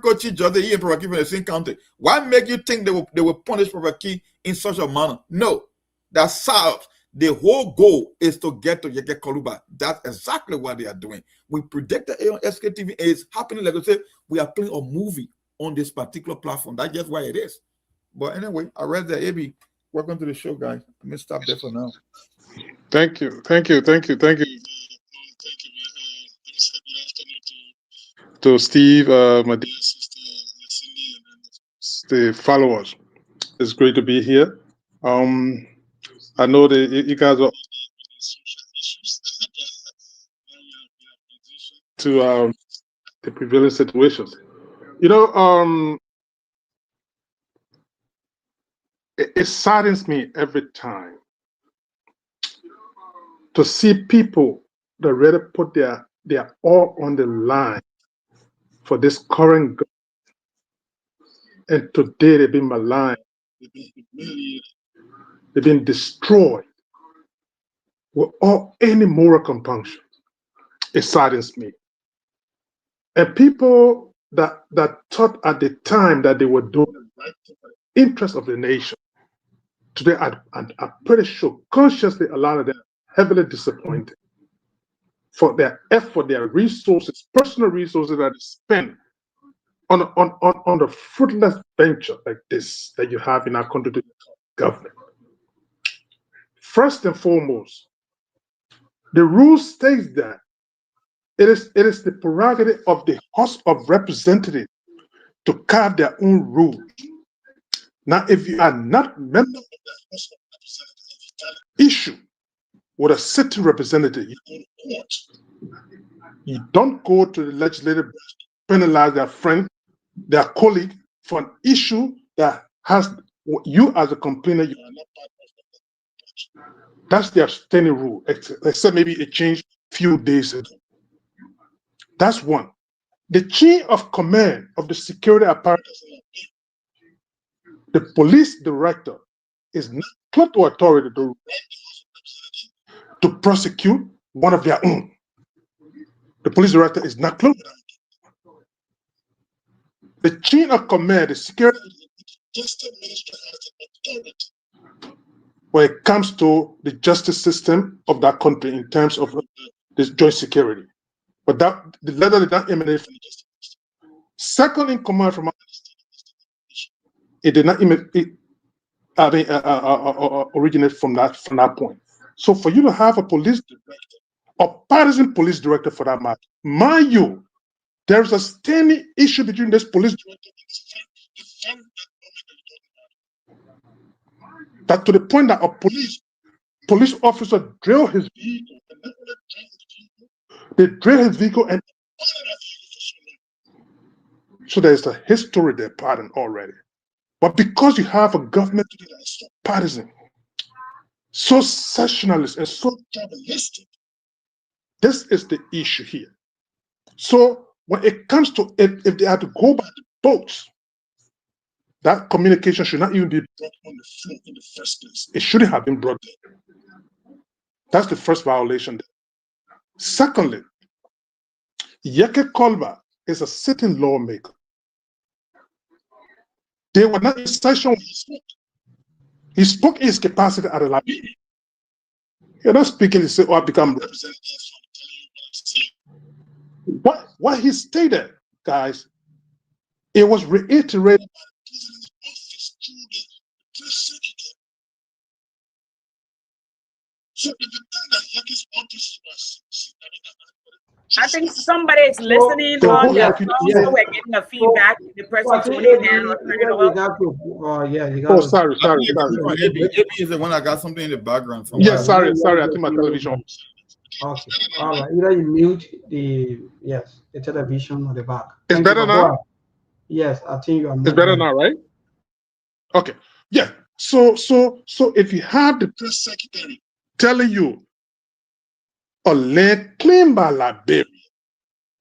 Court Chief Judge, he and Prophet Key from the same county. Why make you think they will punish Prophet Key in such a manner? No, that's solved. The whole goal is to get to Yeke Koluba. That's exactly what they are doing. We predict that on Sktv is happening. Like I said, we are playing a movie on this particular platform. That's just why it is. But anyway, I read that. AB, welcome to the show, guys. I'm going to stop there for now. Thank you. To Steve, my dear sister, Cindy, and the followers. It's great to be here. I know that you guys are to the prevailing situations. You know, it saddens me every time to see people that really put their all on the line for this current government, and today they've been maligned, they've been humiliated, they've been destroyed without any moral compunction. It saddens me. And people that thought at the time that they were doing the right thing for the interest of the nation, today I'm pretty sure consciously a lot of them are heavily disappointed for their effort, their resources, personal resources that they spend on the fruitless venture like this that you have in our country to government. First and foremost, the rule states that it is the prerogative of the House of Representatives to carve their own rules. Now, if you are not member of the House of Representatives, you can issue with a sitting representative, you go to court. You don't go to the legislative branch to penalize their friend, their colleague, for an issue that has you as a complainer, you are not part of it. That's their standing rule, except maybe it changed a few days ago. That's one. The chain of command of the security apparatus, the police director, is not close to authority to prosecute one of their own. The police director is not close. The chain of command, the security justice ministry has the authority when it comes to the justice system of that country in terms of this joint security. But that the letter did not emanate from the justice ministry. Second in command from it did not originate from that point. So for you to have a police director, a partisan police director for that matter, mind you, There's a standing issue between this police director and that to the point that a police officer drilled his vehicle, they drilled his vehicle and so there's a history there, pardon already. But because you have a government that is so partisan, so sectionalist, and so tribalistic, this is the issue here. So when it comes to if they had to go by the votes, that communication should not even be brought on the floor in the first place. It shouldn't have been brought there. That's the first violation there. Secondly, Yeke Kolba is a sitting lawmaker. They were not in session when he spoke. He spoke in his capacity at a library. You're not speaking to say, oh, I become representative. What he stated, guys, it was reiterated by the president's office through the press secretary. So if the time that Yake's office was, I think somebody is listening so on yeah, the phone, so we're getting the feedback. The person tuning in, or turn it off. sorry. AB is the one that got something in the background. From Yes, sorry, I think my television. Okay, all right. Either you mute the television or the back. It's better now? Yes, I think you are. It's better now, right? Okay. Yeah. So if you have the press secretary telling you a land claimed by Liberia,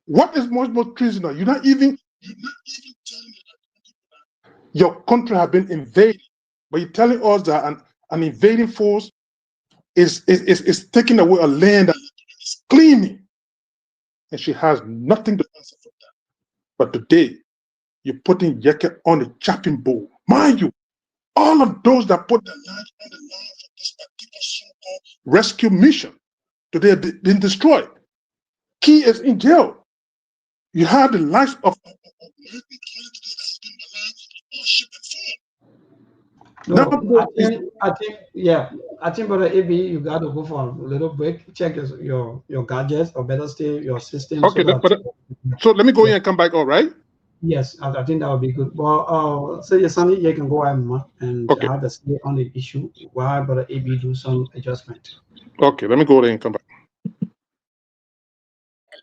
what is much more treasonable? You're not even telling me that your country has been invaded, but you're telling us that an invading force is taking away a land that is claiming, and she has nothing to answer for that. But today, you're putting Yeke on the chopping board. Mind you, all of those that put their lives on the line for this particular so-called rescue mission, today have been destroyed. Key is in jail. You have the lives of I think, brother AB, you got to go for a little break. Check your gadgets, or better still, your system. Okay, so let me go in and come back. All right. Yes, I think that would be good. Well, so yes, Sunny, you can go ahead and okay. have a say on the issue while brother AB do some adjustment. Okay, let me go there and come back.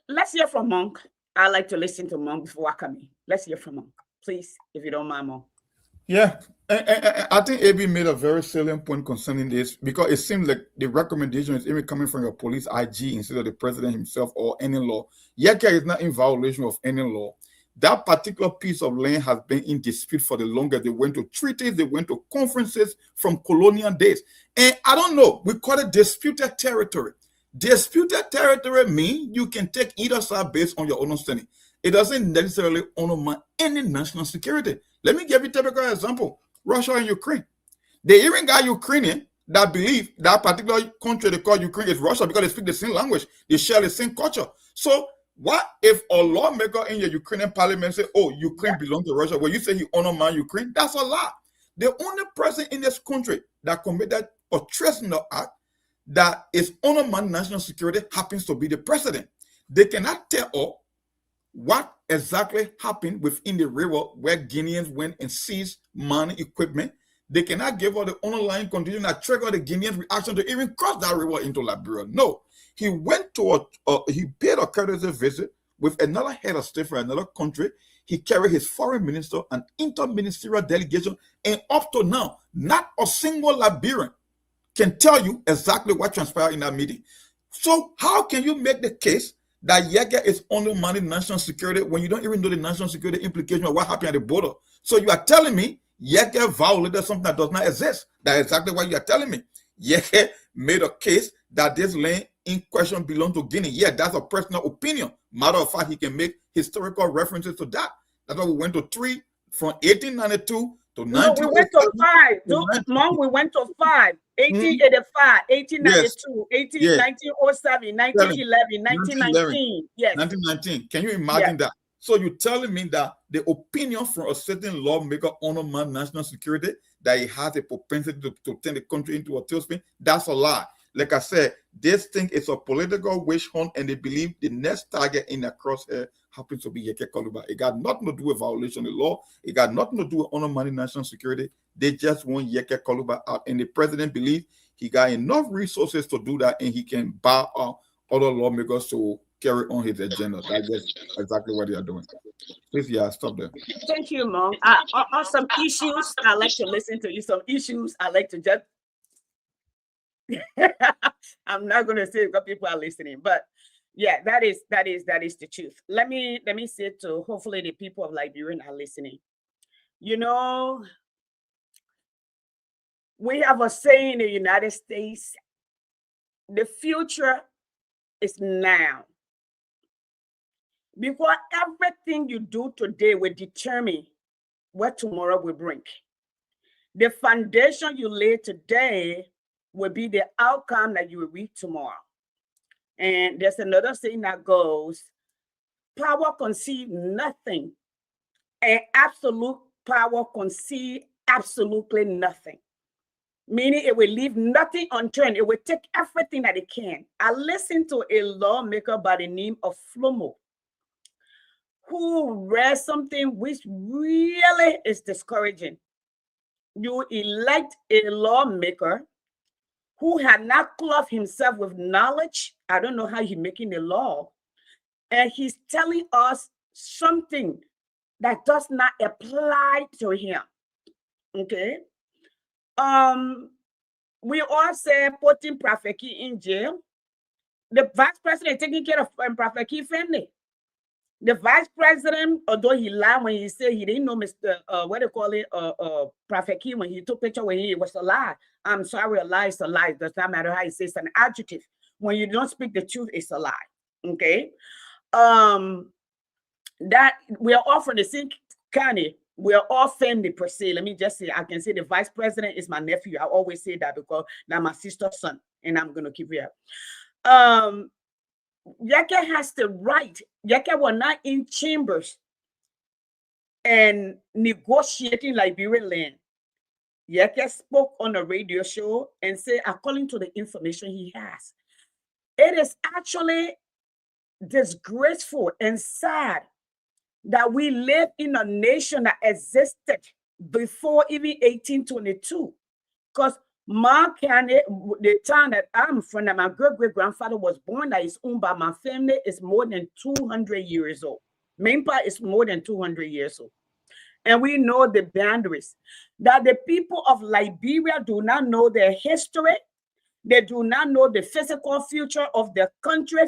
Let's hear from Monk. I like to listen to Monk before I come in. Let's hear from Monk, please, if you don't mind, Monk. Yeah, I think AB made a very salient point concerning this, because it seems like the recommendation is even coming from your police IG instead of the president himself or any law. Yeke is not in violation of any law. That particular piece of land has been in dispute for the longest. They went to treaties, they went to conferences from colonial days. And I don't know, we call it disputed territory. Disputed territory means you can take either side based on your understanding. It doesn't necessarily undermine any national security. Let me give you a typical example. Russia and Ukraine. They even got Ukrainian that believe that particular country they call Ukraine is Russia because they speak the same language. They share the same culture. So what if a lawmaker in your Ukrainian parliament say, oh, Ukraine belongs to Russia? When you say he undermines Ukraine, that's a lie. The only person in this country that committed a treasonable act that is undermining national security happens to be the president. They cannot tell us what exactly happened within the river where Guineans went and seized money, equipment. They cannot give us the underlying condition that triggered the Guinean reaction to even cross that river into Liberia. No, he went to he paid a courtesy visit with another head of state for another country. He carried his foreign minister, an interministerial delegation, and up to now, not a single Liberian can tell you exactly what transpired in that meeting. So how can you make the case that Yeke is undermining national security when you don't even know the national security implication of what happened at the border? So you are telling me Yeke violated something that does not exist. That's exactly what you are telling me. Yeke made a case that this land in question belongs to Guinea. Yeah, that's a personal opinion. Matter of fact, he can make historical references to that. That's why we went to 3 from 1892 to 1905. No, we went to 5. Mom, we went to 5. 1885, 1892, 1907, 1911, 1919. Yes. 1919. Can you imagine that? So you're telling me that the opinion from a certain lawmaker undermines national security, that he has a propensity to turn the country into a tailspin? That's a lie. like I said, this thing is a political witch hunt, and they believe the next target in the crosshair happens to be Yeke Koluba. It got nothing to do with violation of the law. It got nothing to do with undermining national security. They just want Yeke Koluba out, and the president believes he got enough resources to do that, and he can bar out other lawmakers to carry on his agenda. That's just exactly what they are doing. Please, yeah, stop there. Thank you, Mom. On some issues, I like to listen to you. Some issues, I like to just. I'm not going to say because people are listening, but yeah, that is the truth. Let me say to hopefully the people of Liberia are listening. You know, we have a saying in the United States: the future is now. Because everything you do today will determine what tomorrow will bring. The foundation you lay today will be the outcome that you will reap tomorrow. And there's another saying that goes, power conceives nothing, and absolute power conceives absolutely nothing. Meaning it will leave nothing unturned. It will take everything that it can. I listened to a lawmaker by the name of Flomo, who read something which really is discouraging. You elect a lawmaker who had not clothed himself with knowledge. I don't know how he's making the law. And he's telling us something that does not apply to him. Okay. We all say putting Prophet Key in jail. The vice president is taking care of Prophet Key family. The vice president, although he lied when he said he didn't know Mr. What they call it, Prophet Key, when he took picture when he was a lie. I'm sorry, a lie is a lie. It does not matter how he says an adjective. When you don't speak the truth, it's a lie. Okay. That we are all from the same county. We are all family per se. Let me just say, I can say the vice president is my nephew. I always say that because now my sister's son, and I'm gonna keep it up. Yeke has the right. Yeke were not in chambers and negotiating Liberian land. Yeke spoke on a radio show and said, according to the information he has, it is actually disgraceful and sad that we live in a nation that existed before even 1822. Because my county, the town that I'm from, that my great-great-grandfather was born, that is owned by my family, is more than 200 years old. Mainpa is more than 200 years old. And we know the boundaries. That the people of Liberia do not know their history. They do not know the physical future of their country,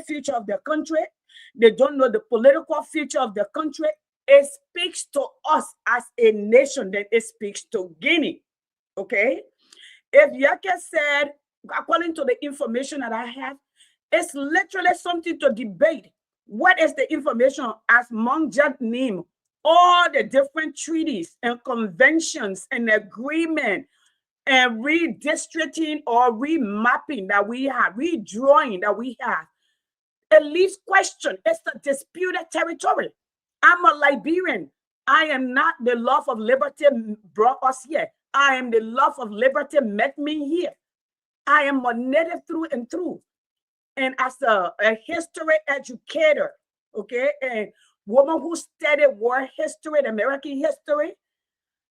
They don't know the political future of their country. It speaks to us as a nation, that it speaks to Guinea. Okay? If Yeke said, according to the information that I have, it's literally something to debate. What is the information as Mongjat name? All the different treaties and conventions and agreement and redistricting or remapping that we have, redrawing that we have. It leaves question. It's a disputed territory. I'm a Liberian. I am not the love of liberty brought us here. I am the love of liberty met me here. I am a native through and through. And as a history educator, okay, and woman who studied world history and American history,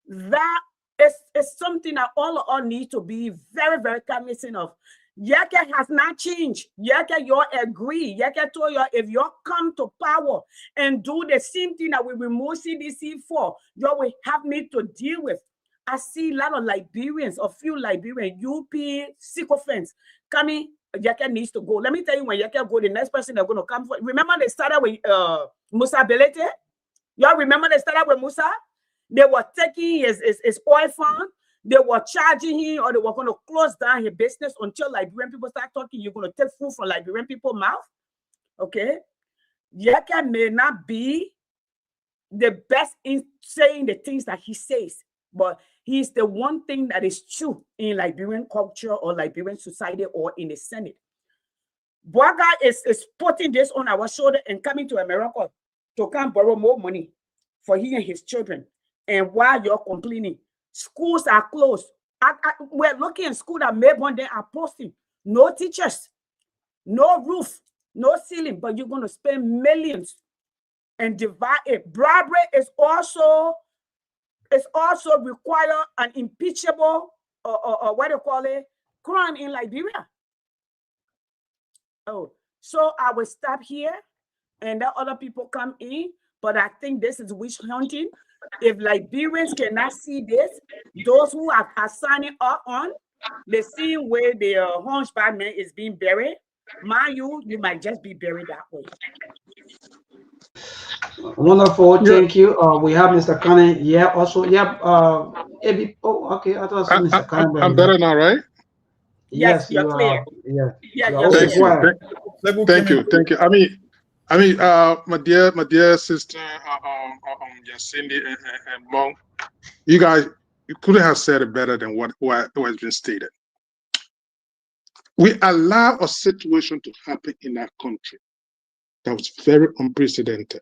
that is something that all of us need to be very, very cognizant of. Yeke has not changed. Yeke, you agree. Yeke told you, if you come to power and do the same thing that we remove CDC for, you will have me to deal with. I see a lot of Liberians, a few Liberian UP sycophants coming. Yeke needs to go. Let me tell you, when Yeke go, the next person they're going to come for. Remember they started with Musa Belete? Y'all remember they started with Musa? They were taking his oil farm. They were charging him, or they were going to close down his business until Liberian people start talking. You're going to take food from Liberian people's mouth. Okay? Yeke may not be the best in saying the things that he says, but he's the one thing that is true in Liberian culture or Liberian society or in the Senate. Boaga is putting this on our shoulder and coming to America to come borrow more money for he and his children. And while you're complaining, schools are closed. We're looking at schools that Melbourne, they are posting. no teachers, no roof, no ceiling, but you're going to spend millions and divide it. Bribery is also require an impeachable or what do you call it, crime in Liberia. Oh, so I will stop here and let other people come in. But I think this is witch hunting. If Liberians cannot see this, those who are signing up on the same way the hunchback man is being buried, mind you, you might just be buried that way. Wonderful, thank you. We have Mr. Cannon. Yeah, also, yeah. Oh, okay. I thought I saw Mr. Cannon. I'm better now, right? Yes, you're you clear. are. Yeah, Yeah, you are you're okay. clear. Thank you. I mean, my dear sister, Cindy and Monk, you guys, you couldn't have said it better than what has been stated. We allow a situation to happen in our country that was very unprecedented.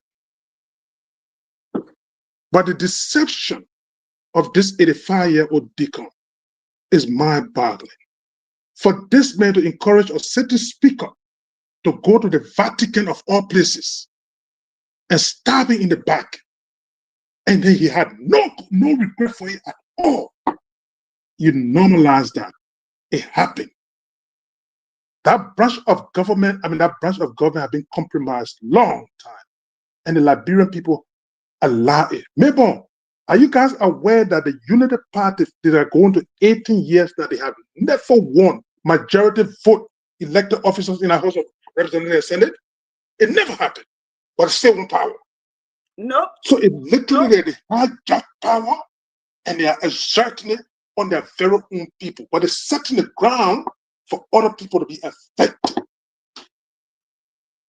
But the deception of this 85-year-old deacon is mind-boggling. For this man to encourage a city speaker to go to the Vatican of all places and stab him in the back, and then he had no regret for it at all. You normalize that. It happened. That branch of government have been compromised long time, and the Liberian people allow it. Mabel, are you guys aware that the United Party, that are going to 18 years, that they have never won majority vote elected officers in our House of Representatives and Senate? It never happened, but it's still in power. No. So it literally they have that power, and they are exerting it on their very own people, but it's setting the ground for other people to be affected.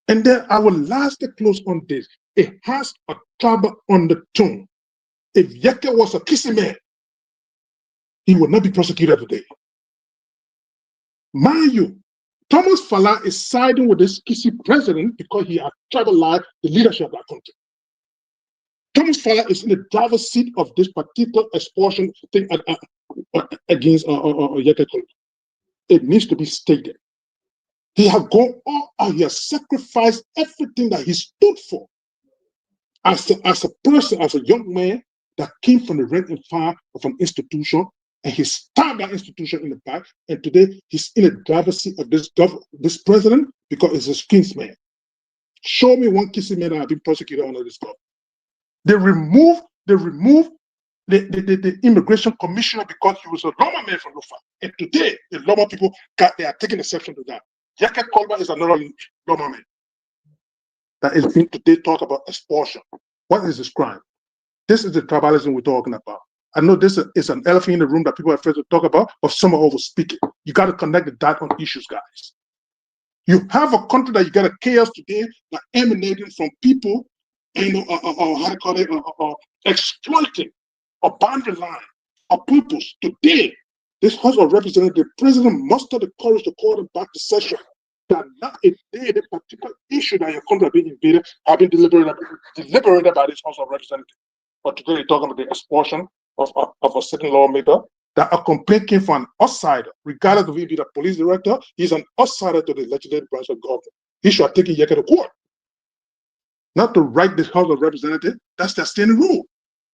And then I will lastly close on this. It has a tribal undertone. If Yeke was a kissing man, he would not be prosecuted today. Mind you, Thomas Fala is siding with this kissy president because he has tribalized the leadership of that country. Thomas Fala is in the driver's seat of this particular expulsion thing against Yeke. It needs to be stated. He has gone all out. He has sacrificed everything that he stood for as a person, as a young man that came from the rank and file of an institution, and he stabbed that institution in the back. And today he's in the driver's seat of this president because he's a kinsman. Show me one kissing man that has been prosecuted under this law. They removed the immigration commissioner because he was a Loma man from Lufa. And today, the Loma people they are taking exception to that. Yaka Kolba is another Loma man that is being today talk about expulsion. What is this crime? This is the tribalism we're talking about. I know this is an elephant in the room that people are afraid to talk about, or some are over speaking. You got to connect the dot on issues, guys. You have a country that you got a chaos today that emanating from people, exploiting a boundary line of peoples. Today, this House of Representatives, the president mustered the courage to call them back to session. That not a day, the particular issue that your country has been invaded, have been deliberated by this House of Representatives. But today, you're talking about the expulsion of a certain lawmaker, that a complaint came from an outsider, regardless of if he's the police director, he's an outsider to the legislative branch of government. He should have taken Yeke to court. Not to write this House of Representatives, that's their standing rule.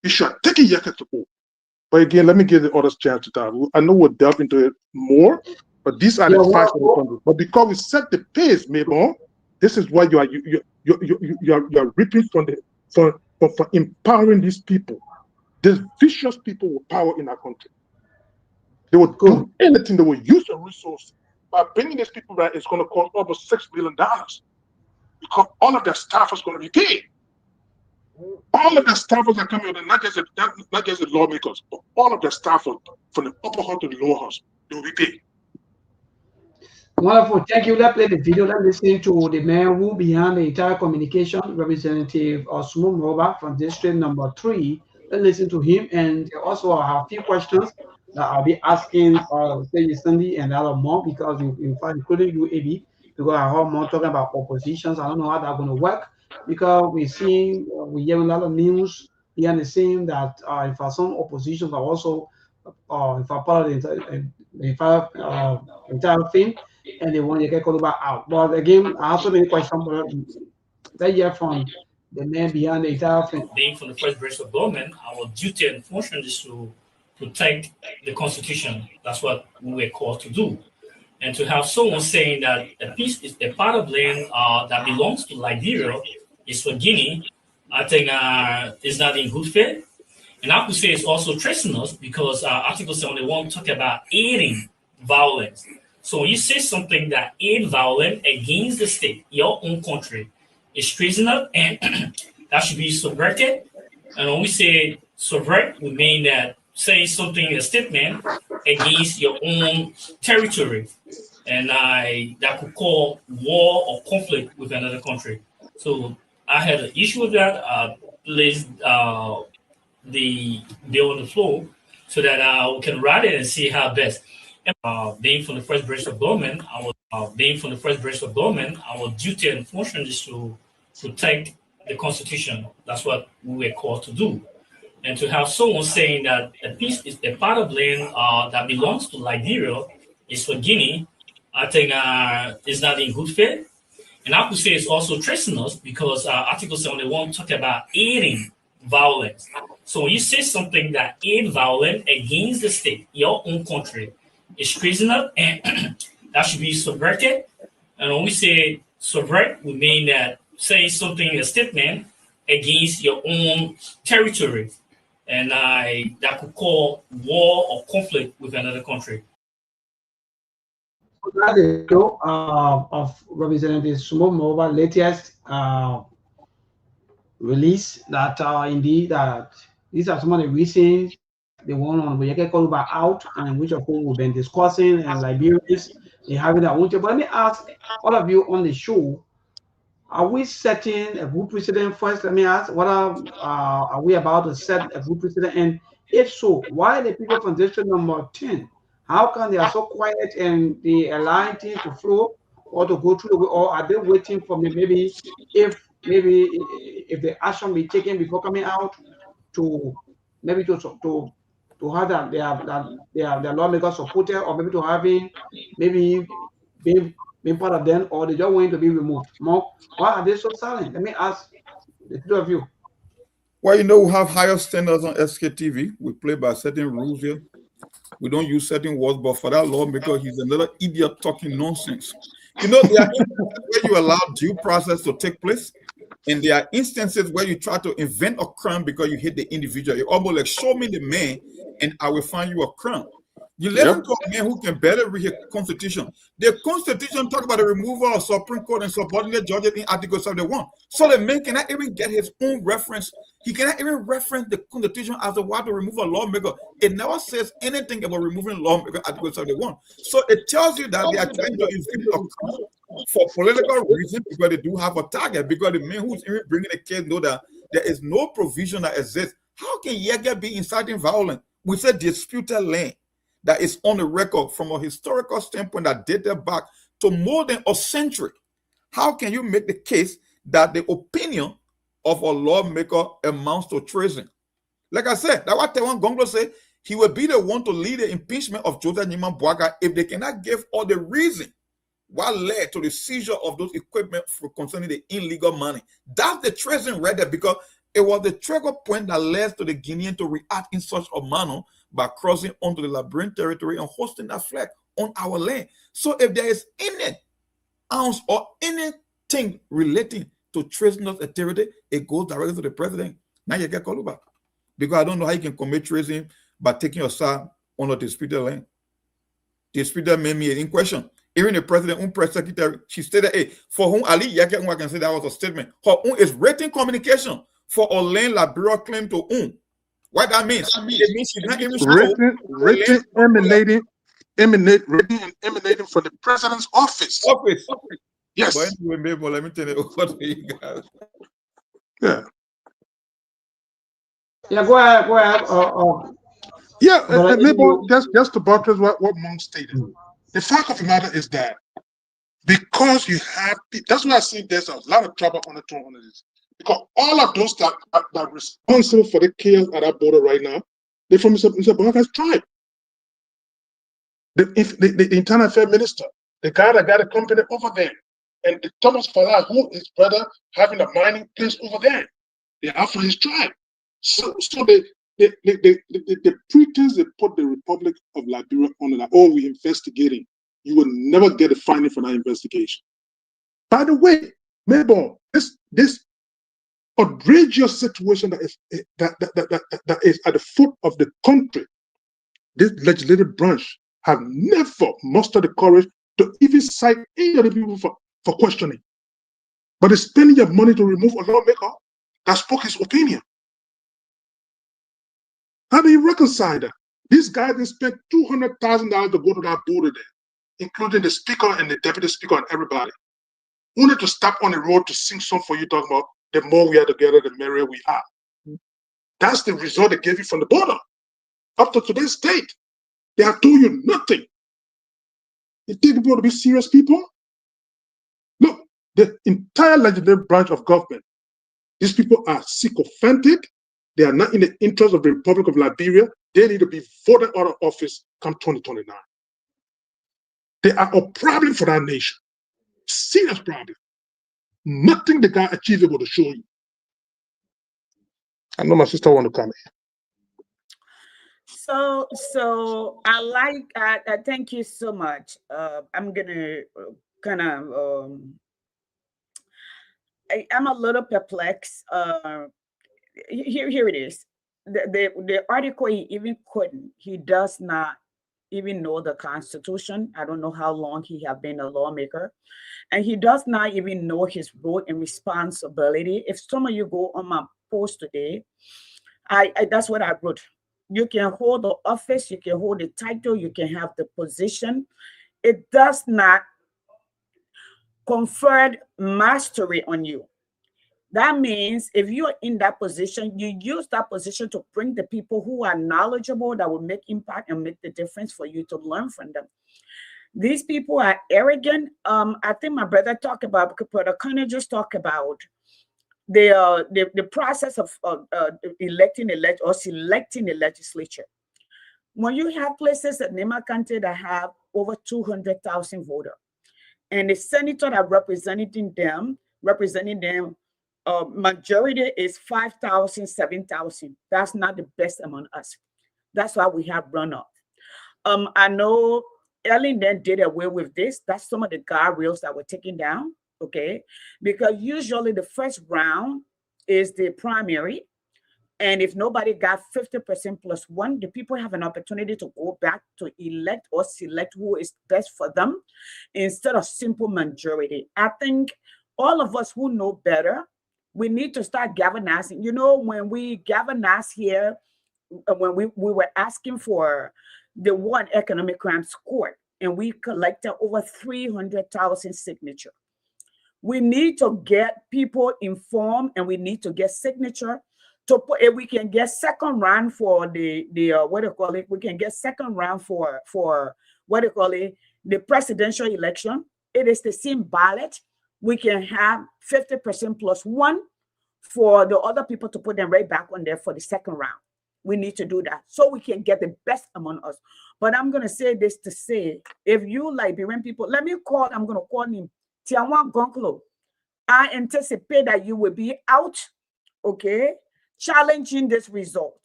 He should have taken Yeke to court. But again, let me give the others chance to talk. I know we'll delve into it more, but these are the facts of the country. But because we set the pace, Mabon, this is why you are reaping for empowering these people, these vicious people with power in our country. They will do anything. They will use the resources. By bringing these people back, it's going to cost over $6 billion because all of their staff is going to be paid. All of the staffers are coming out, not just the lawmakers, but all of the staffers from the upper house to the lower house, they will be paid. Wonderful. Thank you. Let's play the video. Let's listen to the man who behind the entire communication, Representative Osmo Moba from District Number 3. Let's listen to him. And also I have a few questions that I'll be asking Cindy and other more, because in fact, including you, AB, because I heard more talking about oppositions. I don't know how that's going to work, because we hear a lot of news here and saying that in fact some oppositions are also in fact part of the entire thing. and they want to get Koluba out. But again, I also many questions that year from the man behind the entire thing. Being from the first branch of government, our duty and function is to protect the Constitution. That's what we were called to do. And to have someone saying that a piece is a part of land that belongs to Liberia is for Guinea, I think is not in good faith. And I could say it's also treasonous because Article 71 talk about aiding violence. So when you say something that aid violence against the state, your own country, it's treasonous and that should be subverted. And when we say subvert, we mean that say something in a statement against your own territory, and that could cause war or conflict with another country. So I had an issue with that. Placed the bill on the floor so that we can write it and see how best. Being from the first branch of government, our duty and function is to protect the Constitution. That's what we were called to do. And to have someone saying that a piece is a part of land that belongs to Liberia is for Guinea, I think is not in good faith. And I could say it's also treasonous because Article 71 talk about aiding violence. So when you say something that aid violence against the state, your own country, it's treasonous and that should be subverted. And when we say subvert, we mean that say something in a statement against your own territory, and that could cause war or conflict with another country. That is show of Representative Sumo Mova latest release that indeed that these are some of the reasons they want on we get Koluba out, and which of whom we've been discussing, and Liberians they having their own. But let me ask all of you on the show: are we setting a good precedent first? Let me ask: what are we about to set a good precedent? And if so, why the people from district number 10? How come they are so quiet and they allow things to flow or to go through, or are they waiting for me? Maybe if the action be taken before coming out to maybe to have their lawmakers supported, or maybe to having maybe being part of them, or they just want to be removed. More, why are they so silent? Let me ask the two of you. Well, you know, we have higher standards on SKTV. We play by certain rules here. We don't use certain words, but for that lawmaker, he's another idiot talking nonsense. You know, there are instances where you allow due process to take place, and there are instances where you try to invent a crime because you hate the individual. You almost like, show me the man, and I will find you a crime. You listen to a man who can barely read the Constitution. The Constitution talks about the removal of Supreme Court and subordinate judges in Article 71. So the man cannot even get his own reference. He cannot even reference the Constitution as a way to remove a lawmaker. It never says anything about removing lawmaker Article 71. So it tells you that they are trying to inflict a crime for political reasons, because they do have a target, because the man who's even bringing the case know that there is no provision that exists. How can Jäger be inciting violence? We said disputed land that is on the record from a historical standpoint that dated back to more than a century. How can you make the case that the opinion of a lawmaker amounts to treason? Like I said, that's what Tewan Gonglo said. He will be the one to lead the impeachment of Joseph Nyiman Bwaga if they cannot give all the reason what led to the seizure of those equipment for concerning the illegal money. That's the treason right there, because it was the trigger point that led to the Guinean to react in such a manner by crossing onto the Liberian territory and hosting that flag on our land. So if there is any ounce or anything relating to treasonous activity, it goes directly to the president. Now you get called back. Because I don't know how you can commit treason by taking your side on a disputed land. Disputed made me in question. Even the president, press secretary, she stated, hey, for whom Ali Yake, I can say that was a statement. Her own is written communication for a land Liberia claim to own. What that means? It means she's not even written emanating from the president's office. Yes. But anyway, let me tell you what you guys. Yeah. Yeah, go ahead. Yeah, maybe just to buttress what Monk stated. The fact of the matter is that because you have, that's why I see there's a lot of trouble on the throne on this. Because all of those that are responsible for the chaos at that border right now, they're from Mr. Bwaga's tribe. The internal affairs minister, the guy that got a company over there, and the Thomas Falah, who his brother having a mining place over there. They're after his tribe. So the pretense they put the Republic of Liberia on that, oh, we're investigating. You will never get a finding for that investigation. By the way, Mabel, this outrageous situation that is at the foot of the country, this legislative branch have never mustered the courage to even cite any other people for questioning. But they're spending your money to remove a lawmaker that spoke his opinion. How do you reconcile that? These guys, they spent $200,000 to go to that border there, including the speaker and the deputy speaker and everybody. Only to stop on the road to sing song for you, talking about the more we are together, the merrier we are. That's the result they gave you from the border. Up to today's date, they have told you nothing. You think people to be serious people? Look, the entire legislative branch of government, these people are sycophantic. They are not in the interest of the Republic of Liberia. They need to be voted out of office come 2029. They are a problem for that nation. Serious problem. Nothing the guy achievable to show you. I know my sister want to come in. So I like. Thank you so much. I'm gonna kind of. I'm a little perplexed. Here it is. The article he even couldn't. He does not even know the Constitution. I don't know how long he have been a lawmaker, and he does not even know his role and responsibility. If some of you go on my post today, I that's what I wrote. You can hold the office, you can hold the title, you can have the position. It does not confer mastery on you. That means if you're in that position, you use that position to bring the people who are knowledgeable, that will make impact and make the difference for you to learn from them. These people are arrogant. I think my brother talked about, Brother Connor just talked about the process of selecting the legislature. When you have places at Nema County that have over 200,000 voters, and the senator that representing them, majority is 5,000, 7,000. That's not the best among us. That's why we have runoff. I know Ellen then did away with this. That's some of the guardrails that were taken down. Okay, because usually the first round is the primary, and if nobody got 50% plus one, the people have an opportunity to go back to elect or select who is best for them instead of simple majority. I think all of us who know better, we need to start galvanizing. You know, when we galvanize here, when we were asking for the one economic crimes court, and we collected over 300,000 signatures. We need to get people informed, and we need to get signature to put. If we can get second round for the what do you call it? We can get second round for what do you call it? The presidential election. It is the same ballot. We can have 50% plus one for the other people to put them right back on there for the second round. We need to do that so we can get the best among us. But I'm gonna say this to say, if you Liberian people, I'm gonna call him Tiawan Gonklo. I anticipate that you will be out, okay, challenging this result,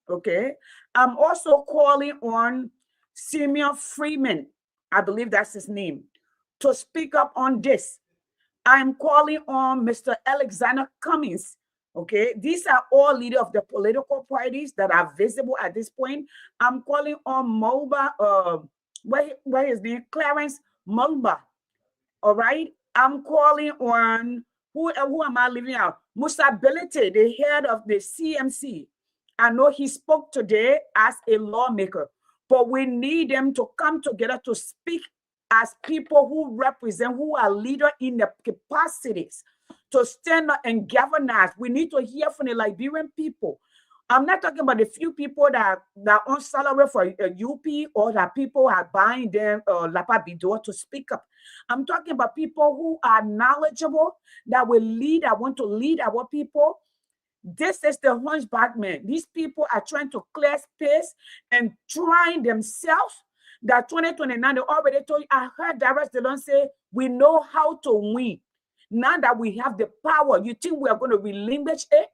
okay? I'm also calling on Simeon Freeman, I believe that's his name, to speak up on this. I'm calling on Mr. Alexander Cummings, okay? These are all leaders of the political parties that are visible at this point. I'm calling on Mulba, where his name? Clarence Mulba. All right, I'm calling on who am I leaving out? Musability, the head of the CMC. I know he spoke today as a lawmaker, but we need them to come together to speak as people who represent, who are leaders in the capacities to stand up and galvanize. We need to hear from the Liberian people. I'm not talking about the few people that on salary for UP, or that people are buying them Lapa Bidor to speak up. I'm talking about people who are knowledgeable, that will lead, that want to lead our people. This is the hunchback man. These people are trying to clear space and trying themselves that 2029, they already told you. I heard Darius Dillon say, we know how to win. Now that we have the power, you think we are going to relinquish it?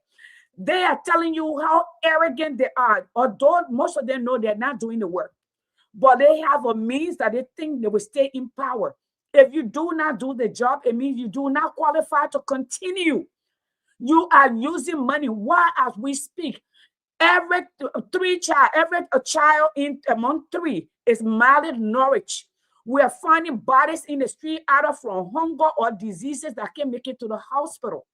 They are telling you how arrogant they are, although most of them know they're not doing the work. But they have a means that they think they will stay in power. If you do not do the job, it means you do not qualify to continue. You are using money. Why, as we speak, every child in among 3 is malnourished. We are finding bodies in the street either from hunger or diseases that can't make it to the hospital.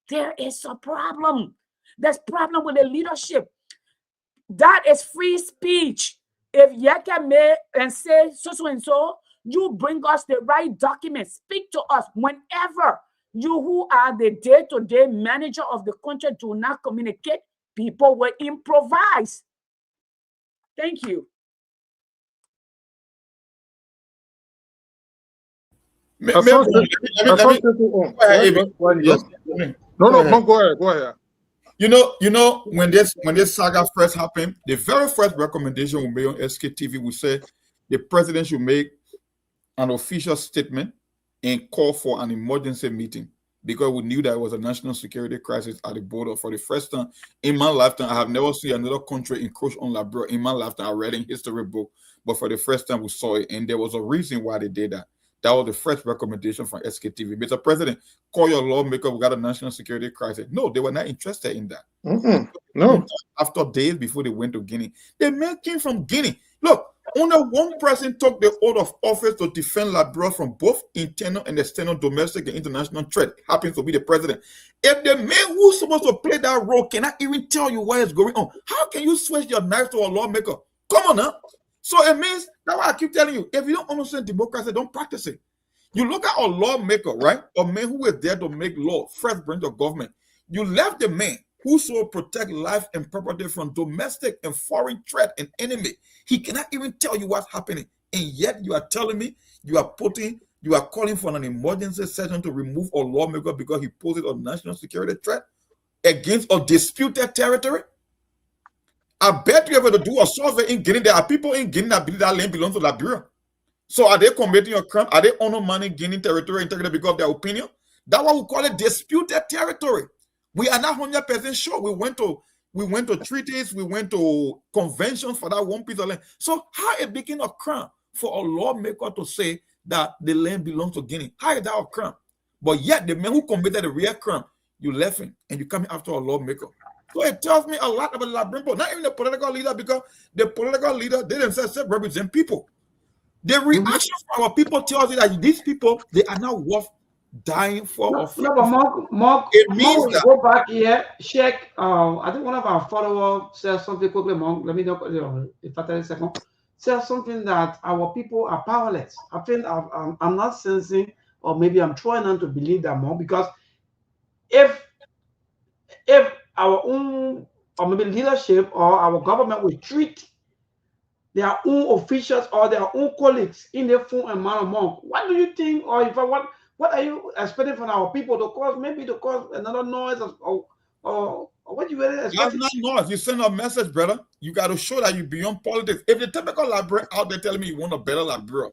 There is a problem. There's a problem with the leadership. That is free speech. If Yeke may and say so and so, you bring us the right documents. Speak to us whenever you who are the day-to-day manager of the country do not communicate, people will improvise. Thank you. Go ahead. You know, when this saga first happened, the very first recommendation we made on SKTV, we said the president should make an official statement and call for an emergency meeting, because we knew that it was a national security crisis at the border. For the first time in my lifetime, I have never seen another country encroach on Liberia in my lifetime. I read in history book, but for the first time we saw it, and there was a reason why they did that. That was the first recommendation from SKTV. Mr. President, call your lawmaker. We got a national security crisis. No, they were not interested in that. No. After days before they went to Guinea, they came from Guinea. Look, only one person took the oath of office to defend Liberia from both internal and external domestic and international threat. Happens to be the president. If the man who's supposed to play that role cannot even tell you what is going on, how can you switch your knife to a lawmaker? Come on now. So it means, that's why I keep telling you, if you don't understand democracy, don't practice it. You look at a lawmaker, right? A man who is there to make law, first branch of government. You left the man who should protect life and property from domestic and foreign threat and enemy. He cannot even tell you what's happening. And yet you are telling me you are calling for an emergency session to remove a lawmaker because he poses a national security threat against a disputed territory? I bet you ever to do a survey in Guinea. There are people in Guinea that believe that land belongs to Liberia. So are they committing a crime? Are they undermining Guinea territory integrity because of their opinion? That's why we call it disputed territory. We are not 100% sure. We went to treaties, we went to conventions for that one piece of land. So how it became a crime for a lawmaker to say that the land belongs to Guinea? How is that a crime? But yet the man who committed the real crime, you left him and you coming after a lawmaker. So it tells me a lot about Liberian people, not even the political leader, because the political leader, they themselves represent people. The reaction from our people tells you that these people, they are not worth dying for. No, but Mark, it means that. Go back here, check. I think one of our followers said something quickly, Mark. Let me know if I tell you a second. Said something that our people are powerless. I think I'm not sensing, or maybe I'm trying not to believe that more, because if our own, or maybe leadership or our government will treat their own officials or their own colleagues in their full amount of money, what do you think, or what are you expecting from our people to cause another noise, or what you really expect? That's not noise. You send a message, brother. You got to show that you're beyond politics. If the typical Liberian out there telling me you want a better Liberia,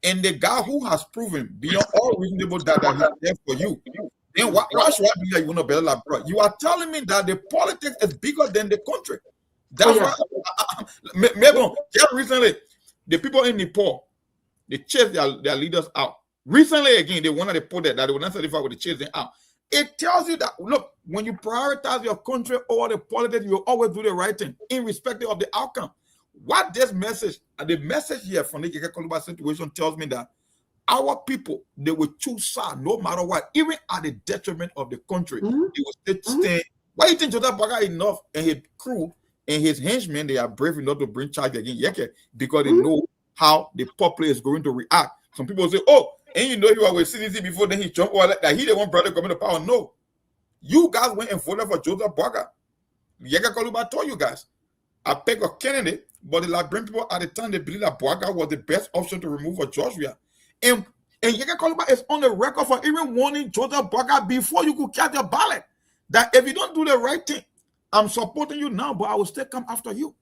and the guy who has proven beyond all reasonable doubt that he's there for you, then why should I believe that you want a better Liberia? You are telling me that the politics is bigger than the country. That's why, maybe just recently, the people in Nepal, they chased their leaders out. Recently, again, they wanted to put that they were not satisfied with the chasing out. It tells you that, look, when you prioritize your country over the politics, you will always do the right thing, irrespective of the outcome. What this message, and the message here from the Yeke situation tells me that our people, they will choose side no matter what, even at the detriment of the country. They will stand. Why do you think Joseph Baga enough and his crew and his henchmen, they are brave enough to bring charge against Yeke because they know how the populace is going to react? Some people say, oh, and you know you were with CDC before, then he jumped, or that he the one brother coming to power. No. You guys went and voted for Joseph Baga. Yeke Koluba told you guys, I picked a candidate, but the Liberian people at the time, they believed that Baga was the best option to remove a Georgia. And Yeke Koluba is on the record for even warning Joseph Baga before you could catch your ballot, that if you don't do the right thing, I'm supporting you now, but I will still come after you.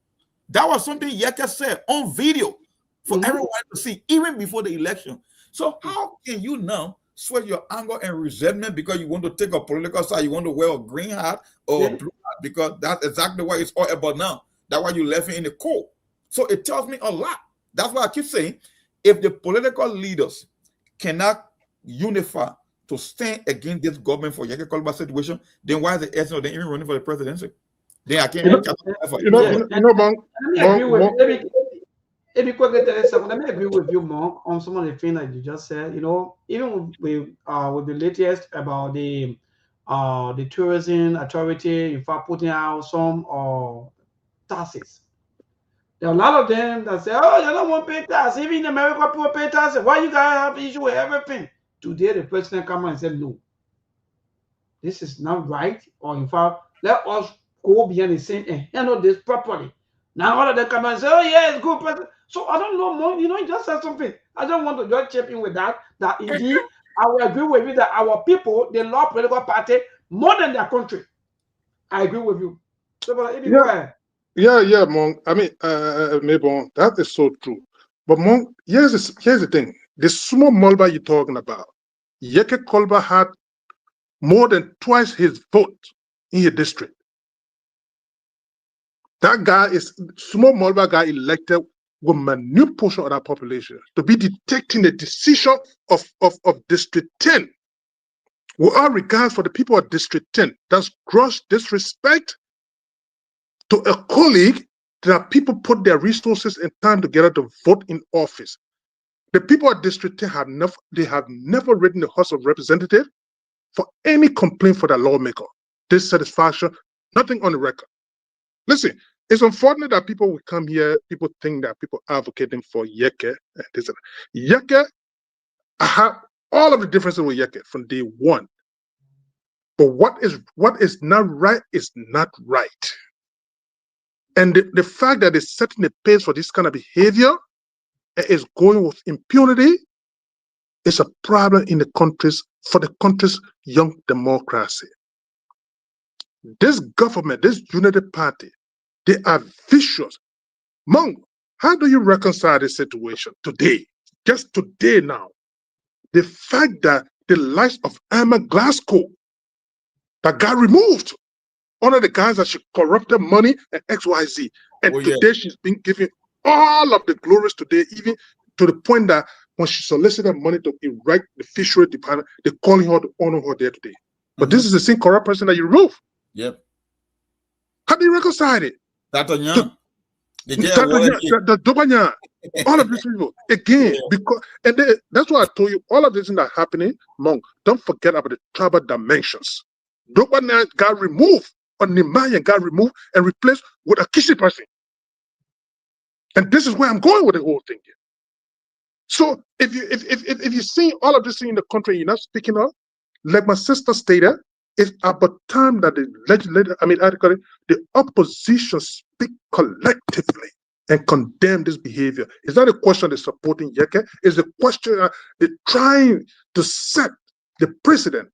That was something Yeke said on video. for everyone to see, even before the election. So how can you now sweat your anger and resentment because you want to take a political side, you want to wear a green hat or a blue hat, because that's exactly what it's all about now. That's why you left it in the cold. So it tells me a lot. That's why I keep saying, if the political leaders cannot unify to stand against this government for Yeke Kolba situation, then why is the essence of them even running for the presidency? Then I can't Let me agree with you more on some of the things that you just said. You know, even with the latest about the tourism authority, in fact, putting out some taxes. There are a lot of them that say, "Oh, you don't want to pay tax. Even in America, people pay taxes. Why you guys have issue with everything?" Today, the president come out and said, "No, this is not right. Or in fact, let us go behind the scene and handle this properly." Now all of them come and say, "Oh yeah, it's good, president." So I don't know more. You know, he just said something. I don't want to just chip in with that. That indeed, I will agree with you that our people, they love political party more than their country. I agree with you. So, but yeah, Monk. I mean, maybe that is so true. But Monk, here's the thing: the small Mulba you're talking about, Yeke Kolba had more than twice his vote in your district. That guy is small Mulba guy elected with minute portion of that population to be dictating the decision of District 10. With all regards for the people of District 10, that's gross disrespect to a colleague that people put their resources and time together to vote in office. The people of District 10 have never written the House of Representatives for any complaint for their lawmaker. Dissatisfaction, nothing on the record. Listen, it's unfortunate that people will come here, people think that people advocating for Yeke. Yeke, I have all of the differences with Yeke from day one. But what is not right is not right. And the fact that it's setting the pace for this kind of behavior and is going with impunity is a problem in for the country's young democracy. This government, this unity party, they are vicious. Monk, how do you reconcile this situation today? Just today now. The fact that the likes of Emma Glasgow that got removed, one of the guys that she corrupted money and XYZ. And today she's been given all of the glories today, even to the point that when she solicited money to erect the fishery department, they're calling her to honor her there today. But this is the same corrupt person that you removed. Yep. How do you reconcile it? The Dobanya, all of these people again, because that's why I told you all of this things that are happening. Monk, don't forget about the tribal dimensions. Dobanya got removed, or Nemayan got removed and replaced with a Kishi person. And this is where I'm going with the whole thing here. So if you see all of this thing in the country, you're not speaking up, like my sister stated, it's about time that the legislature, the opposition speak collectively and condemn this behavior. It's not a question of supporting Yeke, it's a question of they're trying to set the precedent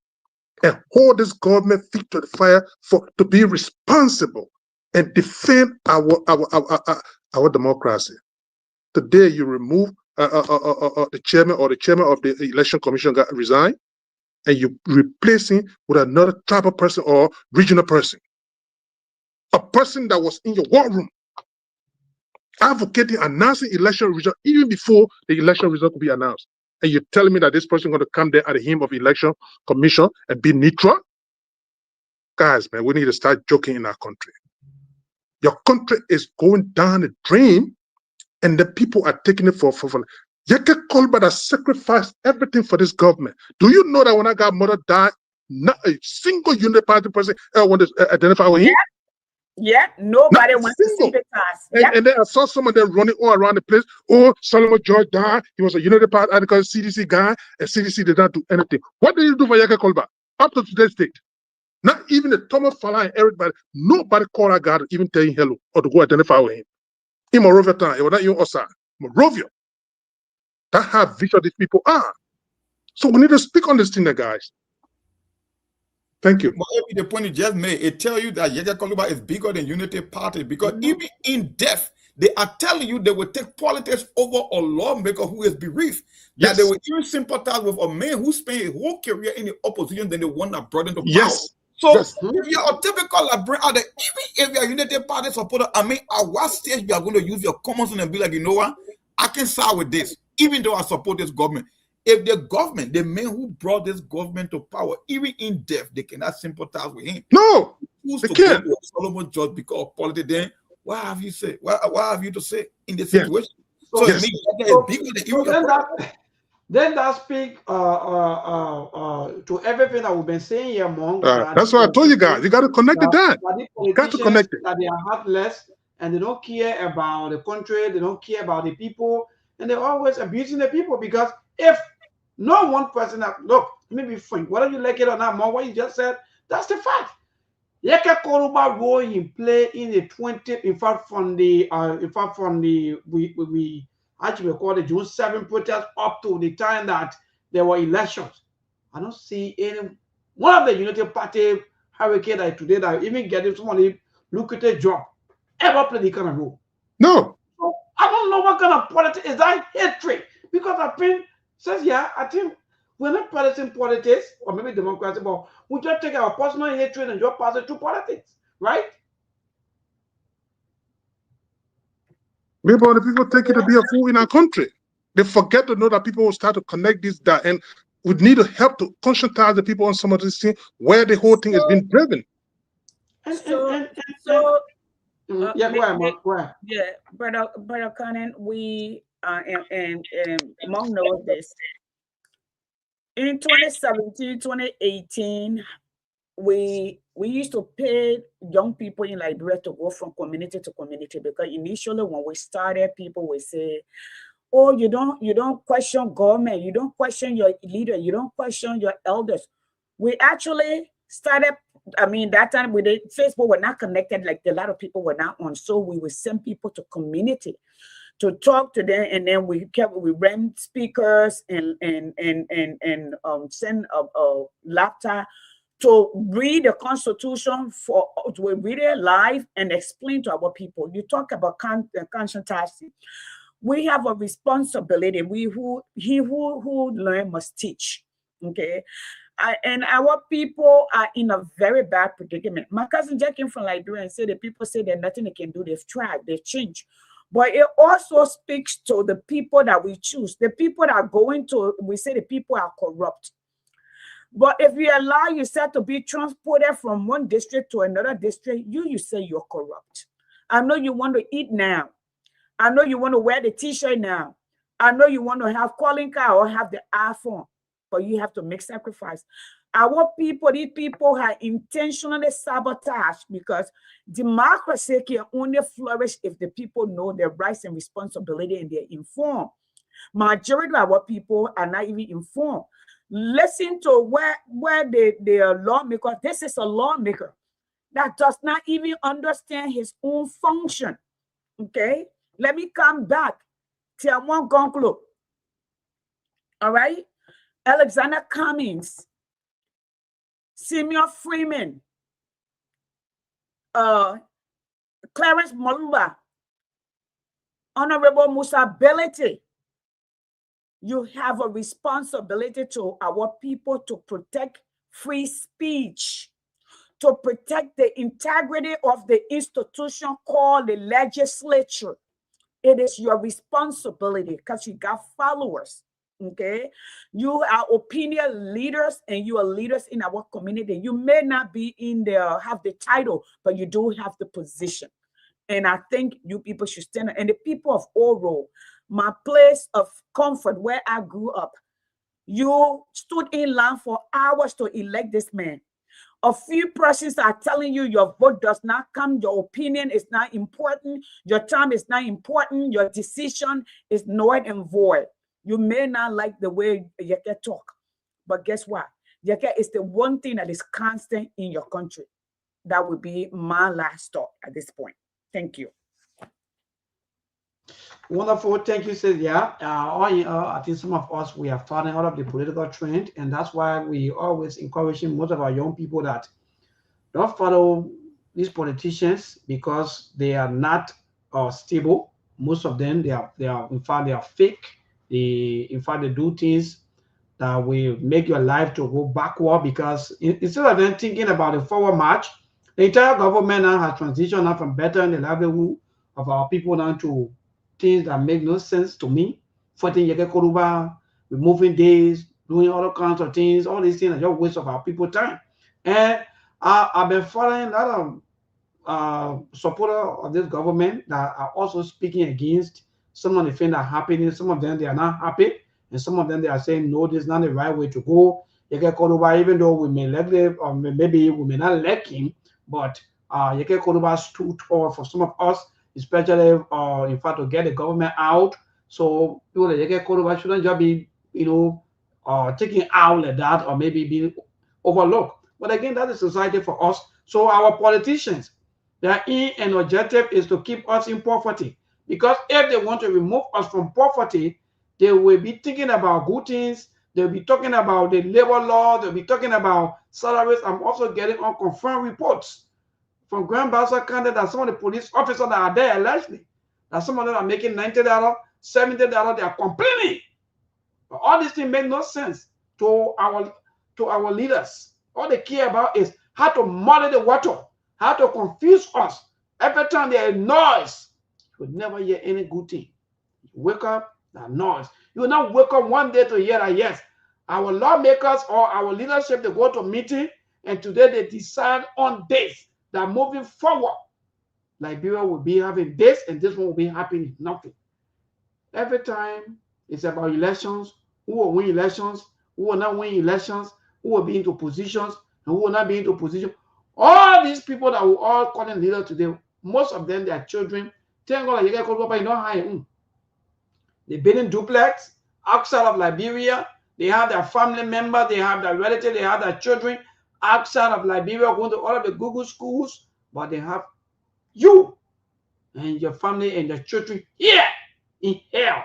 and hold this government feet to the fire to be responsible and defend our democracy. Today you remove the chairman or the chairman of the election commission got resigned, and you replace him with another tribal person or regional person. A person that was in your war room, advocating, announcing election result even before the election result could be announced. And you're telling me that this person is going to come there at the hem of the election commission and be neutral? Guys, man, we need to start joking in our country. Your country is going down the drain, and the people are taking it for Yeke Kolba that sacrificed everything for this government. Do you know that when I got mother died, not a single unit party person ever wanted to identify with him? Yeah, nobody wants to sympathize. And then I saw some of them running all around the place. Oh, Solomon George died. He was a unity party CDC guy, and CDC did not do anything. What did you do for Yeke Kolba? Up to today's date. Not even the Thomas Fala and everybody, nobody called that guy to even tell him hello or to go identify with him. In Morovia time, it was not even Osa. Morovia. That's how vicious these people are. So we need to speak on this thing, guys. Thank you. But the point you just made, it tells you that Yeke Kolba is bigger than Unity Party, because even in death, They are telling you they will take politics over a lawmaker who is bereaved. Yes. That they will even sympathize with a man who spent his whole career in the opposition than the one that brought him to power. Yes. So Yes. if you're a typical Liberian, even if you're a United Party supporter, I mean, at what stage you are going to use your common sense and be like, you know what, I can side with this, even though I support this government. If the government, the man who brought this government to power, even in death, they cannot sympathize with him. No, they can't. Go to Solomon just because of politics, then what have you say? What have you to say in this situation? So Yes. it means that is bigger than even your party. Then that speak to everything that we've been saying here, Monk. That's why I told you guys, you got to connect the dots. You got to connect it. That they are heartless and they don't care about the country, they don't care about the people, and they're always abusing the people. Because if no one person, look, let me be frank, whether you like it or not, Monk, what you just said, that's the fact. Yeke Koruba role he played in the 20, in fact, from the we actually call the June 7 protest up to the time that there were elections. I don't see any one of the United Party hurricane that today that even getting somebody lucrative job ever play the kind of role. No. So I don't know what kind of politics is that hatred, because I think says I think we're not practicing politics or maybe democracy, but we just take our personal hatred and just pass it to politics, right? Maybe the people take it to be a fool in our country. They forget to know that people will start to connect this down, and we need to help to conscientize the people on some of these things where the whole thing has been driven. Go ahead. Yeah, brother Conan, we and Mom knows this. In 2017, 2018, we used to pay young people in Liberia to go from community to community, because initially when we started, people would say, oh, you don't question government, you don't question your leader, you don't question your elders. We actually started, I mean, that time we did Facebook were not connected, like a lot of people were not on, so we would send people to community to talk to them, and then we rent speakers and send a laptop to read the Constitution, to read it live and explain to our people. You talk about conscientizing. We have a responsibility. He who learn must teach. Okay. And our people are in a very bad predicament. My cousin Jack came from Liberia and said the people say there's nothing they can do. They've tried, they've changed. But it also speaks to the people that we choose. The people that are going to, we say the people are corrupt. But if you allow yourself to be transported from one district to another district, you say you're corrupt. I know you want to eat now. I know you want to wear the t-shirt now. I know you want to have calling card or have the iPhone, but you have to make sacrifice. Our people, these people are intentionally sabotaged, because democracy can only flourish if the people know their rights and responsibility and they're informed. Majority of our people are not even informed. Listen to where they are lawmakers. This is a lawmaker that does not even understand his own function. Okay, let me come back to one conclude. All right, Alexander Cummings, Simeon Freeman, Clarence Malumba, Honorable Musa Belete. You have a responsibility to our people to protect free speech, to protect the integrity of the institution called the legislature. It is your responsibility, because you got followers. Okay, you are opinion leaders and you are leaders in our community. You may not be in there, have the title, but you do have the position. And I think you people should stand up. And the people of Oro, my place of comfort where I grew up, you stood in line for hours to elect this man. A few persons are telling you your vote does not come, your opinion is not important, your time is not important, your decision is null and void. You may not like the way Yeke talk, but guess what? Yeke is the one thing that is constant in your country. That would be my last thought at this point. Thank you. Wonderful. Thank you, Cynthia. I think some of us, we have fallen out of the political trend, and that's why we always encouraging most of our young people that don't follow these politicians, because they are not stable. Most of them, they are in fact they are fake. In fact they do things that will make your life to go backward, because instead of them thinking about a forward march, the entire government now has transitioned now from bettering the livelihood of our people now to things that make no sense to me. Fighting Yeke Koruba, removing days, doing all kinds of things. All these things are just waste of our people time. And I've been following a lot of supporter of this government that are also speaking against some of the things that are happening. Some of them, they are not happy, and some of them, they are saying, no, this is not the right way to go. Yeke Koruba, even though we may like him, or maybe we may not like him, but Yeke Koruba stood tall for some of us, especially in fact to get the government out. So people like Yeke Koruba shouldn't just be, taken out like that, or maybe be overlooked. But again, that is society for us. So our politicians, their aim and objective is to keep us in poverty. Because if they want to remove us from poverty, they will be thinking about good things. They'll be talking about the labor law. They'll be talking about salaries. I'm also getting unconfirmed reports from Grand Bassa County that some of the police officers that are there allegedly, that some of them are making $90, $70. They are complaining. But all these things make no sense to our leaders. All they care about is how to muddy the water, how to confuse us. Every time there is noise, you will never hear any good thing. You wake up, that noise. You will not wake up one day to hear that, yes, our lawmakers or our leadership, they go to meeting, and today they decide on this, that moving forward, Liberia will be having this, and this one will be happening. Nothing. Every time it's about elections, who will win elections, who will not win elections, who will be into positions, and who will not be into position. All these people that we all calling leaders today, most of them, their children, thank God, you know how they building duplex outside of Liberia. They have their family members, they have their relatives, they have their children outside of Liberia, going to all of the Google schools, but they have you and your family and your children here in hell.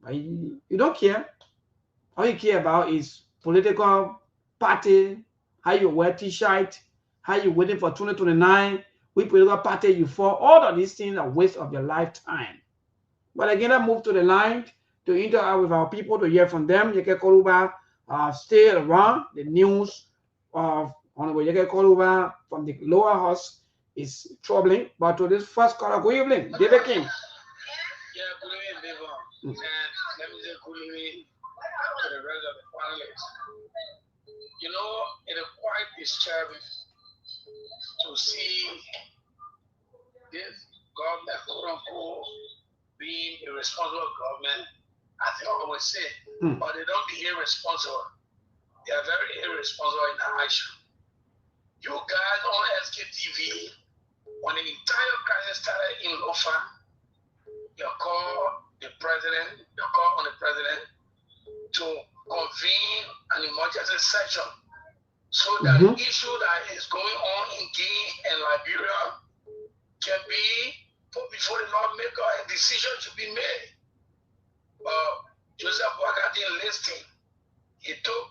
But you don't care. All you care about is political party, how you wear t-shirt, how you waiting for 2029, which political party you for. All of these things are waste of your lifetime. But again, I move to the line to interact with our people, to hear from them. Yeke Koruba stay around. The news of Honorable Yeke Koruba from the lower house is troubling. But to this first caller, good evening, David King. Yeah, good evening, Devon. And let me say good evening to the rest of the panelists. You know, it is quite disturbing to see this government, quote unquote, being a responsible government. I think I always say, but they don't be irresponsible. They are very irresponsible in their action. You guys on Sktv, when the entire crisis started in Lofa, you call the president, you call on the president to convene an emergency session so that the issue that is going on in Guinea and Liberia can be put before the lawmaker and decision to be made. Joseph Boakai didn't listen. He took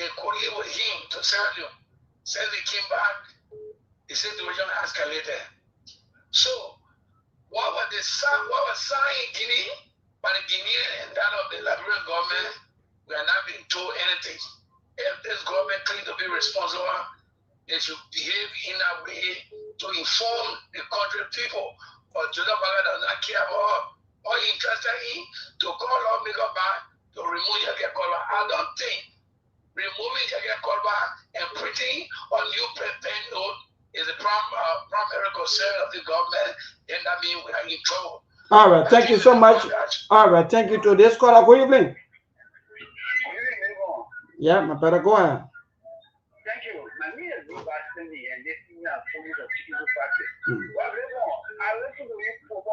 a colleague with him to Sierra Leone. Since he came back, the situation escalated. So, what was signed in Guinea by the Guinean and that of the Liberian government, we are not being told anything. If this government claims to be responsible, they should behave in a way to inform the country people. But Joseph Boakai does not care about or interested in to call lawmaker back to remove Yeke Koruba. I don't think removing Yeke Koruba and printing a new pen note is the primary concern of the government, and that means we are in trouble. All right, thank you so much. All right, thank you to this caller. Good evening. Yeah, my brother, go ahead. Thank you. My name is Bob Bastoni, and this is a police of Chicago practice. Well, I listen to you for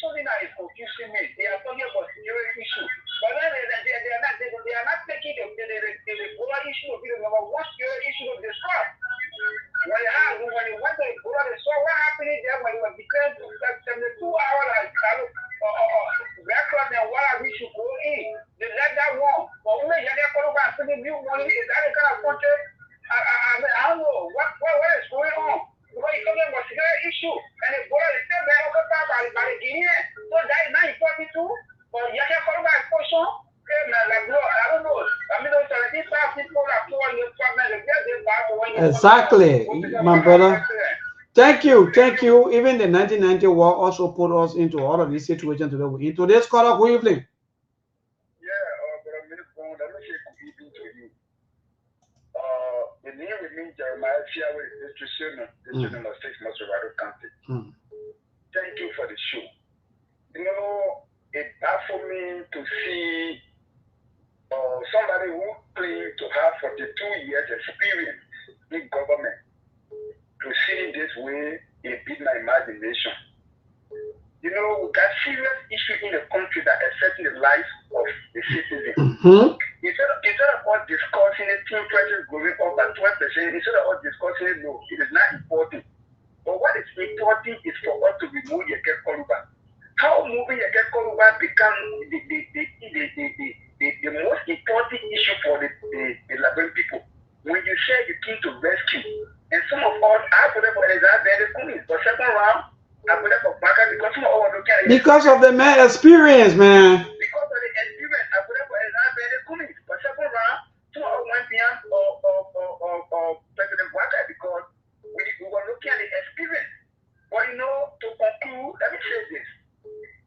something that is confusing me. They are talking about security issue, but then they are not taking the Ebola issue to be the number one security issue to discuss. When you went to Ebola, they saw what happened there when it was declared 72 hours record and what we should go in. They let that one. But when you get called back to the new money, is that the kind of country? I don't know what is going on. Because you're talking about security issue, and Ebola is still there. Exactly, my brother. Thank you. Even the 1990 war also put us into all of these situations today. In today's scholar, good evening. But I'm going to go. Let me say good evening to you. The name remains Jeremiah Chiawe, the children of 6 months of County. Thank you for the show. You know, it baffled me to see somebody who claimed to have 42 years experience in government to see it this way. It beat my imagination. You know, we got serious issues in the country that affect the life of the citizens. Instead of us discussing it, team prices going up by 12%, instead of us discussing it, no, it is not important. But what is important is for us to remove Yeke Koruba. How moving Yeke Koruba become the most important issue for the Liberian people. When you say you came to rescue, and some of us, I put up for example, but second round, I put up for Baka because some of us look at it. Because of the man experience, man. Because of the experience, I put up for example, but second round, some of us went beyond or President Baka because we were looking at the experience. But you know, to conclude, let me say this.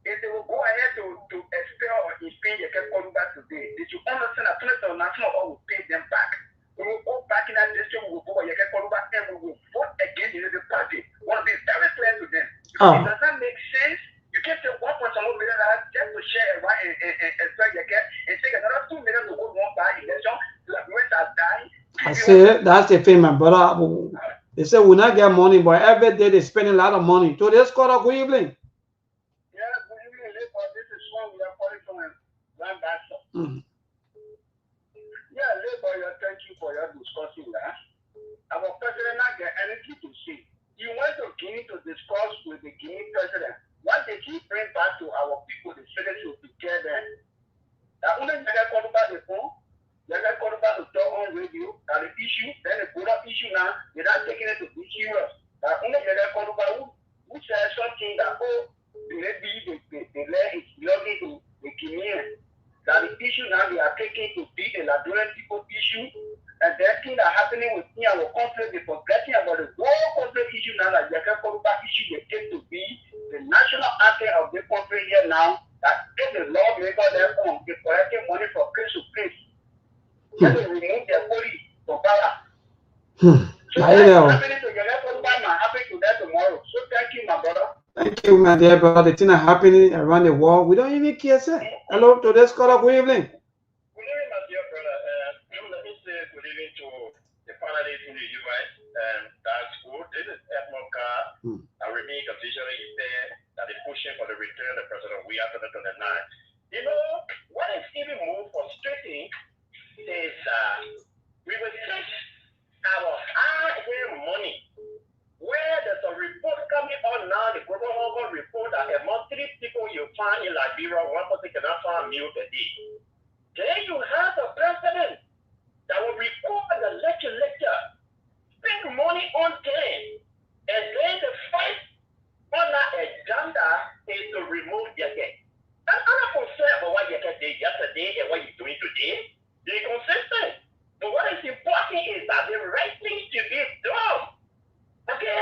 If they will go ahead to expel or impede the Koruba today, did you understand that some of us will pay them back? We will go back in that district, we will go Yeke Koruba and we will vote against the party. We want to be very clear to them. It does not make sense. You can't say 1.1 million just to share and expel Yeke and take another 2 million to go one by election. Liberians are dying. I say that's the thing, my brother. They say we not get money, but every day they spend a lot of money. So they score a good evening. Yeah, good evening, Labour. This is one we are calling from Lancaster. Yeah, Labour, thank you for your discussing that. Our president not get anything to say. You went to Guinea to discuss with the Guinea president. What did he bring back to our people, the citizens, to get them? That only they call about the phone, they call about the talk on radio, that the issue, then the put up issue now, they're not taking it to be serious. That only they call about who says something that, maybe the law is belonging to the Guinean. That the issue now they are taking to be a Liberian people issue, and that thing that happening within our country, they're forgetting about the whole country issue now, that Yeke Koruba issue they take to be the national anthem of the country here now. That if the lawmaker there on, they're collecting money from place to place. Then they remove their police from power. So that's happening to Yeke Koruba now, happening to that tomorrow. So thank you, my brother. Thank you, my dear brother. The thing are happening around the world. We don't even care, sir. Hello, today's caller. Good evening. Good evening, my dear brother. Let me say good evening to the panelists in the US. That's good. This is Edmond Carr. I remain officially there that is pushing for the return of President We after 2029. You know, what is even more frustrating is we will take our hard-earned money. Where there's a report coming on now, the global Harbor report that among 3 people you find in Liberia, 1 person cannot find a meal a day. Then you have a president that will record the legislature, spend money on them, and then the fight on that agenda is to remove Yeke. And I'm not concerned about what Yeke did yesterday and what he's doing today. They're consistent. But what is important is that the right thing to be done. Okay?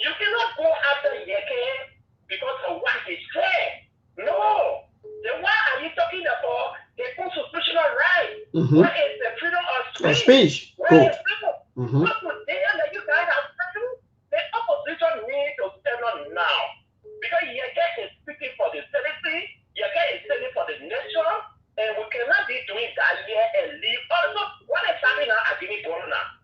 You cannot go after Yeke because of what he said. No. Then why are you talking about the constitutional right? Where is the freedom of speech? Where is freedom? What would they that you guys have done? The opposition needs to stand on now. Because Yeke is speaking for the citizen, Yeke is speaking for the nation, and we cannot be doing that here and leave. Also, what is happening now at Guinea Corner?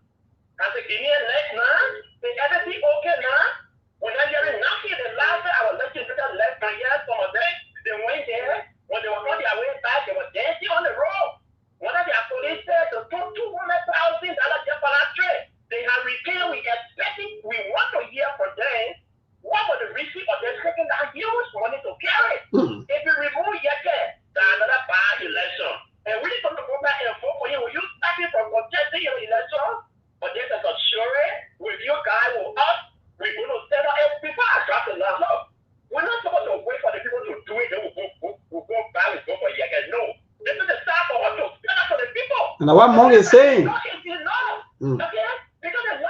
As a Guinean left now, is everything okay now? When I hear nothing, the last day our legislature left my year, some of them, they went there. When they were on their way back, they were dancing on the road. One of their police said to took $200,000 just for that trip. They have retained, we expecting, we want to hear from them. What was the reason of them taking that huge money to carry? If you remove Yeke, that's another bad election. And we need to go back and vote for you. Will you start it from contesting your election? But this is a sure with you guys will up, we're going to set up and people are dropping the look. We're not supposed to wait for the people to do it, then we'll go back and go for Yeke. No. This is the time for us to stand up for the people. And what Mong is saying. Okay? Because the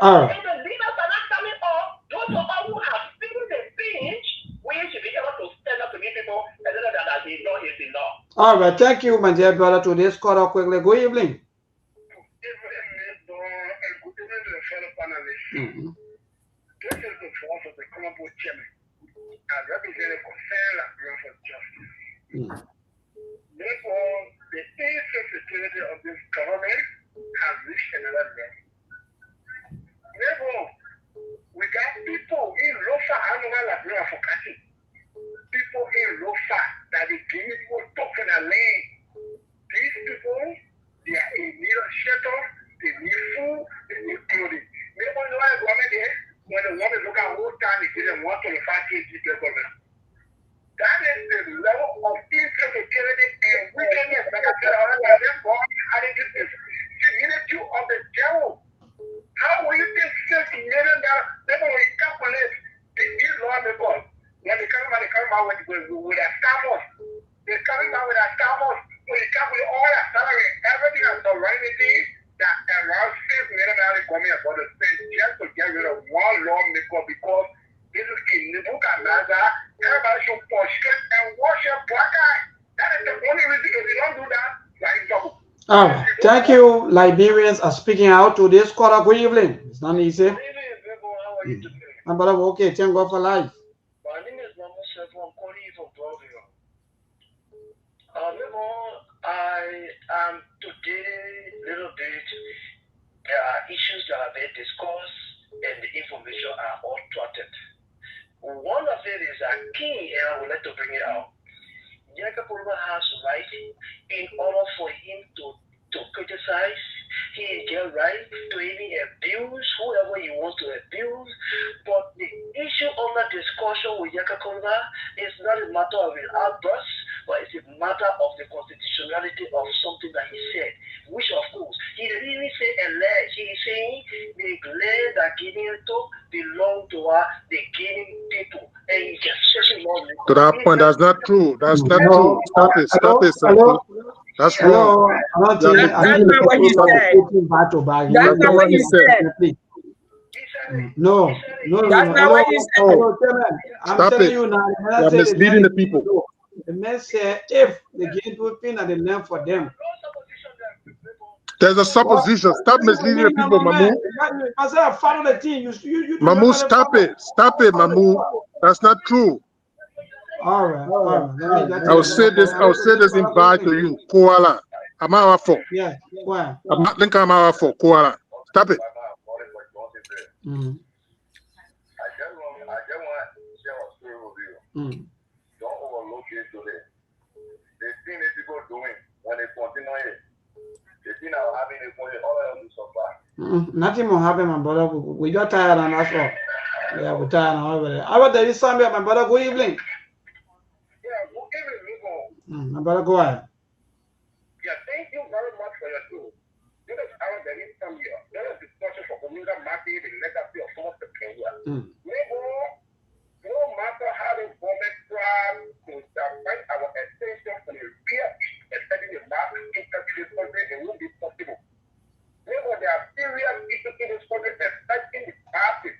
All right. So the leaders are not coming up. Those of us who have seen the pinch, we should be able to stand up to these people and say that the law is the law. All right. Thank you, my dear brother. To this call up quickly. Good evening. Mm-hmm. This is the force of the Colombo chairman. I represent for fair and for justice. Therefore, the insensitivity of this government has reached another level. Therefore, we got people in Lofa Annual Labra for cutting. People in Lofa that they give people talking and land. These people, they are in need of shelter, they need food, they need clothing. Therefore, you know why the government is? When the woman look at whole time, they didn't want to fight the government. That is the level of insecurity and wickedness. Like I said, God added this humility of the devil. How will you think $6 million? People will calculate the law of God. When they come out with a staff. They're coming out with a staff. When you calculate all that salary, everything and sovereignty that around $6 million coming about the state just to get rid of one lawmaker because this is Nebuchadnezzar. Everybody should prostrate and worship black guy. That is the only reason. If you don't do that, you're in trouble. All right. Thank you. Liberians are speaking out to this quarter. Good evening. It's not easy. But okay, thank God for life. My name is Mama Sefu. I'm calling you from Broadview. I am today little bit. There are issues that are being discussed and the information are all trotted. One of it is a key, and I would like to bring it out. Jacob has right in order for him to criticize. He get right to even abuse whoever he wants to abuse. But the issue under discussion with Jacob is not a matter of an outburst, but it's a matter of the constitutionality of something that he said, which of course he didn't even say alleged. He's saying the land that Guinea took belong to the Guinea people, and he just says to that point, that's not true. That's not true. Stop it. Stop it, sir. Hello? That's Hello. wrong. That's not what he said. That's not what he said. No. That's not what he said. I'm Stop telling it. you now. You're misleading the people. The man said if the Guinea people are the land for them. There's a supposition. Stop misleading the people, Mamu. I said, follow the team. You Mamu, stop it. Stop it, Mamu. That's not true. All right. I will say this in bad to you. Koala. I'm out for. Yeah. Why? I'm not thinking I'm out for Koala. Stop it. Mm. Don't overlook it today. The thing that people doing when they continue it. The thing that will happen is when all of them suffer. Nothing will happen, my brother. We got tired and that's all. Yeah, we're tired and over there. How about there is somebody, my brother? Good evening. Yeah, good evening, My brother, go ahead. Yeah, thank you very much for your tool. This is how there is some here. There is discussion for community market, the legacy of some of the Kenya. No matter how the government tries to find our extension for the repair, especially the market interest in this country, it won't be possible. Therefore, there are serious issues in this country, especially the party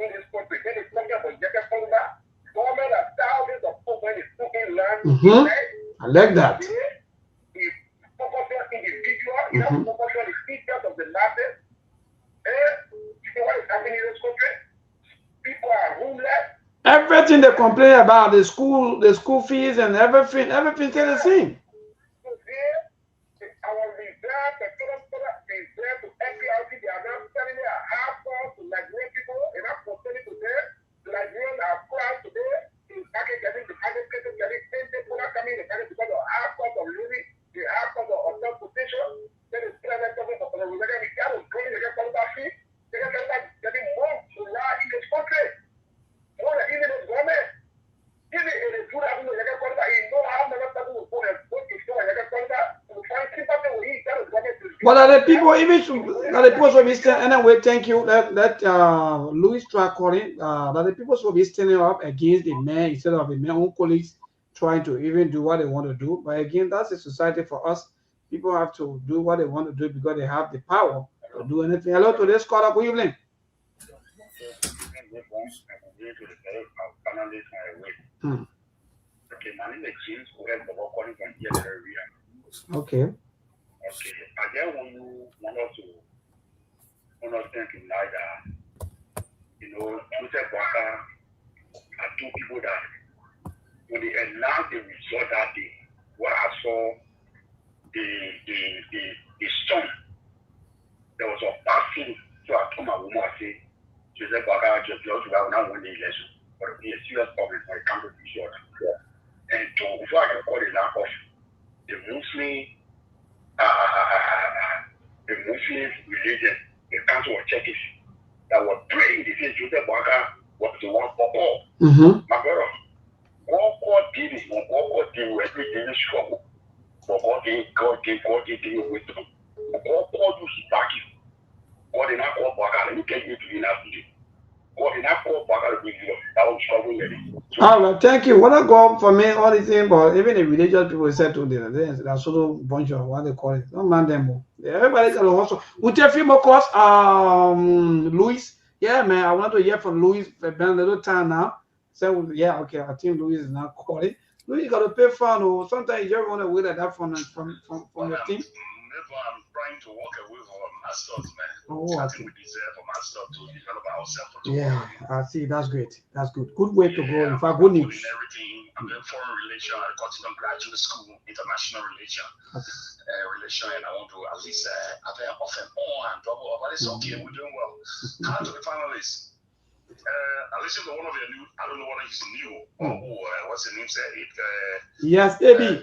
in this country. Then it's talking about Jacob Conga. Government has thousands of people in taking land. I like that. He focuses on individual, he has focus on the features of the masses. You know what is happening in this country? People are homeless. Everything they complain about, the school fees and everything still the same. So there, our reserve, the current reserve to NPRC, they are now selling a half cost to Nigerian people, and that's concerning to them. The Nigerians are proud today. The market getting the market getting people are coming in the market because of half cost of living, the half cost of transportation. Then it's still like something for the reserve. If that was going to get some of that fee, they get getting more to lie in this country. More than even the government. Even in the food having the country, you know how many people will go and go to store in the country to find sympathy with each other. But are the people even are the people be standing anyway? Thank you. Let Louis try calling. That the people should be standing up against the man instead of the men own colleagues trying to even do what they want to do. But again, that's a society for us. People have to do what they want to do because they have the power to do anything. Hello to this caller. Good evening. Okay. Okay. I just want us to understand tonight that, Joseph Waka are two people that when they announced the result that day, what I saw, the storm, there was a battle. So I told my woman, I said, Joseph Waka just not win the election, but it'll be a serious problem when it comes to this order. And to, before I can call the lack of the Muslim religion, the council of churches that were praying, they said Joseph Waka was the one for all. My brother, God did it. When God did it, everything is struggle. But God gave you wisdom. God called you to back you. God did not call Waka. Let me get you to the last day. God did not call Waka to bring you up. That was struggle with it. All right, thank you. What I go for me, all the thing, but even the religious people said to them, there's a sort of bunch of what they call it. Don't mind them. Everybody's also. We take a few more calls. Louis. Yeah, man, I want to hear from Louis for a little time now. So, yeah, okay, I think Louis is not calling. Louis, you got to pay fund, or sometimes you just want to wait at that phone from your team. I'm trying to walk away from my stuff, man. Oh, I okay. think we deserve for my stuff to develop ourselves. Yeah, I see. That's great. That's good. Good way to go. In fact, I'm good news. doing everything. I'm doing foreign relation. I got to graduate school, international relation, and I want to at least have an off and on and double up. But it's okay. We're doing well. How to the finalists? I listened to one of your new. I don't know whether he's new or what's the name? Said it. Yes, Ebi.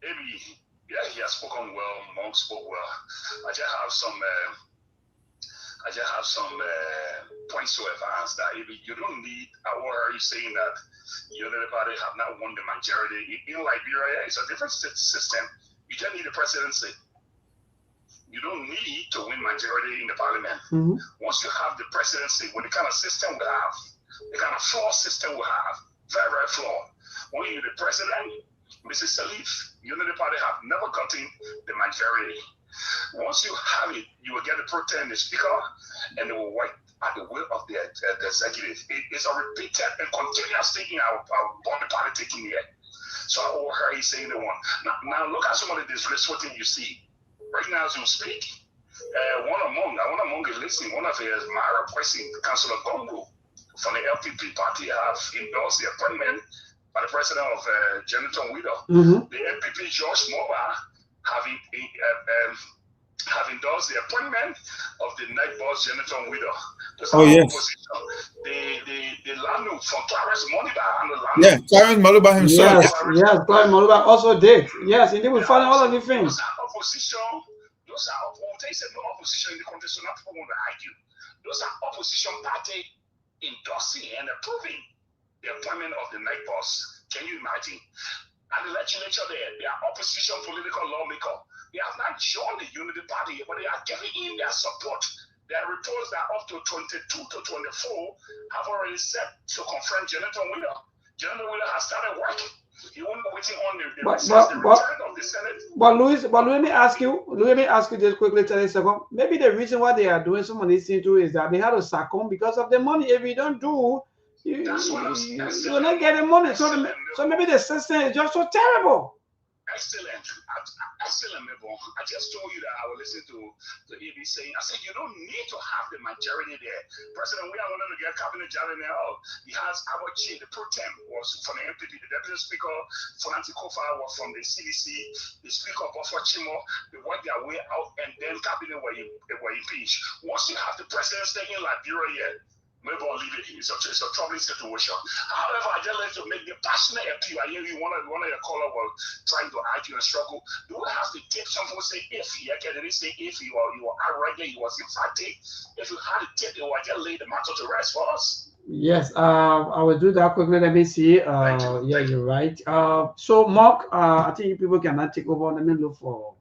Ebi. Yeah, he has spoken well. Monk spoke well. I just have some points to advance that you don't need. Or are you saying that everybody have not won the majority in Liberia? It's a different system. You just need a presidency. You don't need to win majority in the parliament. Once you have the presidency, with the kind of system we have, the kind of flawed system we have, very, very flawed. When you're the president, Mrs. Salif, the party have never gotten the majority. Once you have it, you will get the pro tem, the speaker, and they will work at the will of the executive. It's a repeated and continuous thing in our body politicking here. So I overheard you saying the one. Now look at some of the disgraceful things you see. Right now as you speak, one among is listening, one of his Mara Pressing, Councillor Gongo from the LPP party have endorsed the appointment by the president of Jonathan Widow. The MPP George Moba have endorsed the appointment of the night boss Jonathan Widow. Opposition. The Lanu from Clarence Moniba and the Lanu. Yeah, Clarence Moniba himself. Yes, Clarence Moniba also did. Yes, indeed, we find all of the things. Those are opposition. No opposition in the country, so not people want to argue. Those are opposition party endorsing and approving the appointment of the night boss. Can you imagine? And the legislature they are opposition political lawmaker. They have not joined the Unity Party, but they are giving in their support. There are reports that up to 22 to 24 have already set to confirm Jonathan Wheeler. Jonathan Wheeler has started working. He won't be waiting on the return of the Senate. But let me ask you this quickly, 10 seconds. Maybe the reason why they are doing some of these things too is that they had to succumb because of the money. If you don't do, you're not getting money. So maybe the system is just so terrible. Excellent, Mabel. I just told you that I will listen to the EB saying, I said, you don't need to have the majority there. President, we are wanting to get cabinet journey now. He has our chief, the pro tem was from the MPP, the deputy speaker, Fanati Kofa was from the CDC, the speaker, Buffer Chimo, they worked their way out, and then cabinet were impeached. Once you have the president staying in Liberia here, maybe I'll leave it. It's a troubling situation. However, I just like to make the passionate appeal. I hear you one of your caller was trying to argue and struggle. Do we have to take someone say if he didn't say if you were outright, he was emphatic. If you had to take it, I just lay the matter to rest for us. Yes, I will do that quickly. Let me see. You're right. So Mark, I think people cannot take over. Let me look for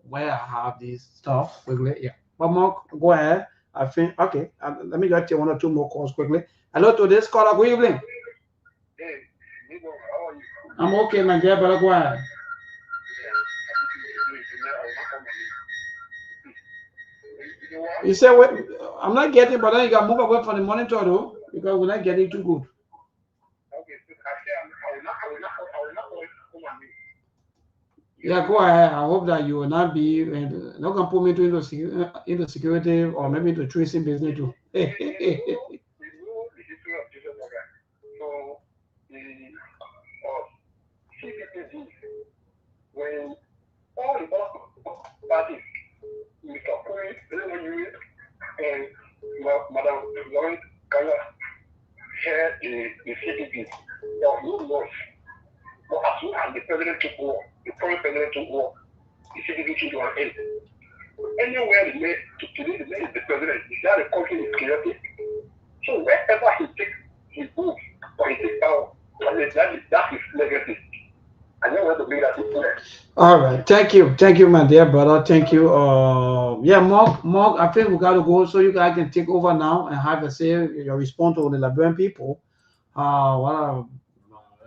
where I have this stuff quickly. Yeah. But Mark, go ahead. I think, okay, let me get you one or two more calls quickly. Hello to this caller, good evening. Hey, Nico, how are you? I'm okay, my dear, but go ahead. You say, what? I'm not getting, but then you got to move away from the monitor, though, because we're not getting too good. Yeah, go ahead. I hope that you will not be not gonna put me into security or maybe into tracing business too. When all the parties, Mr. Kuri, and Madam Lloyd Kaya share the CPP, there was no loss. But as soon as the president took over, the current president took over, the CPP came to an end. Anywhere the mayor is the president, that the country is chaotic. So wherever he takes his moves or he takes power, that is legacy. I don't want to be that influence. All right, thank you, my dear brother. Thank you. Yeah, Mark, I think we got to go so you guys can take over now and have a say your response to the Liberian people.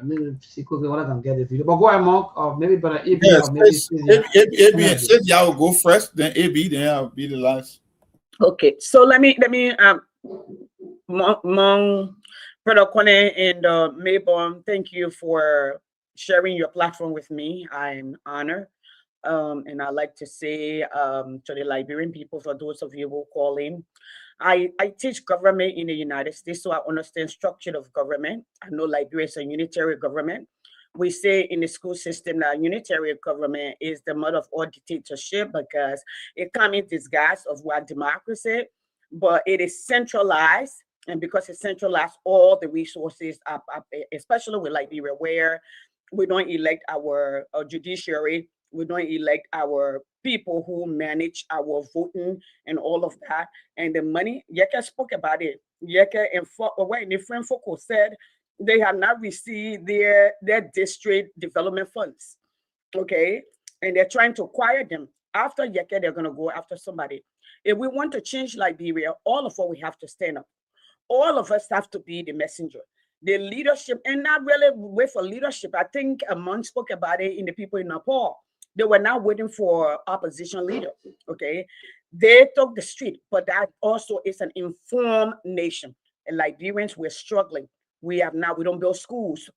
Let me see quickly what I can get the video. But go ahead, Mark. Maybe brother AB Yes, or maybe AB says yeah, will go first, then AB, then I'll be the last. Okay, so let me Mong, Brother Kone and Mayborn, thank you for sharing your platform with me. I'm honored. And I'd like to say to the Liberian people, for those of you who call in, I teach government in the United States, so I understand structure of government. I know Liberia is a unitary government. We say in the school system that unitary government is the mother of all dictatorship because it comes in disguise of what democracy, but it is centralized. And because it's centralized, all the resources, especially with Liberia, where we don't elect our judiciary, we don't elect our people who manage our voting and all of that. And the money, Yeke spoke about it. Yeke and when the friend Foucault said they have not received their district development funds. Okay. And they're trying to acquire them. After Yeke, they're going to go after somebody. If we want to change Liberia, all of us, we have to stand up. All of us have to be the messenger. The leadership, and not really wait for leadership. I think Amon spoke about it in the people in Nepal. They were not waiting for opposition leader. Okay. They took the street, but that also is an informed nation. And Liberians, we're struggling. We don't build schools.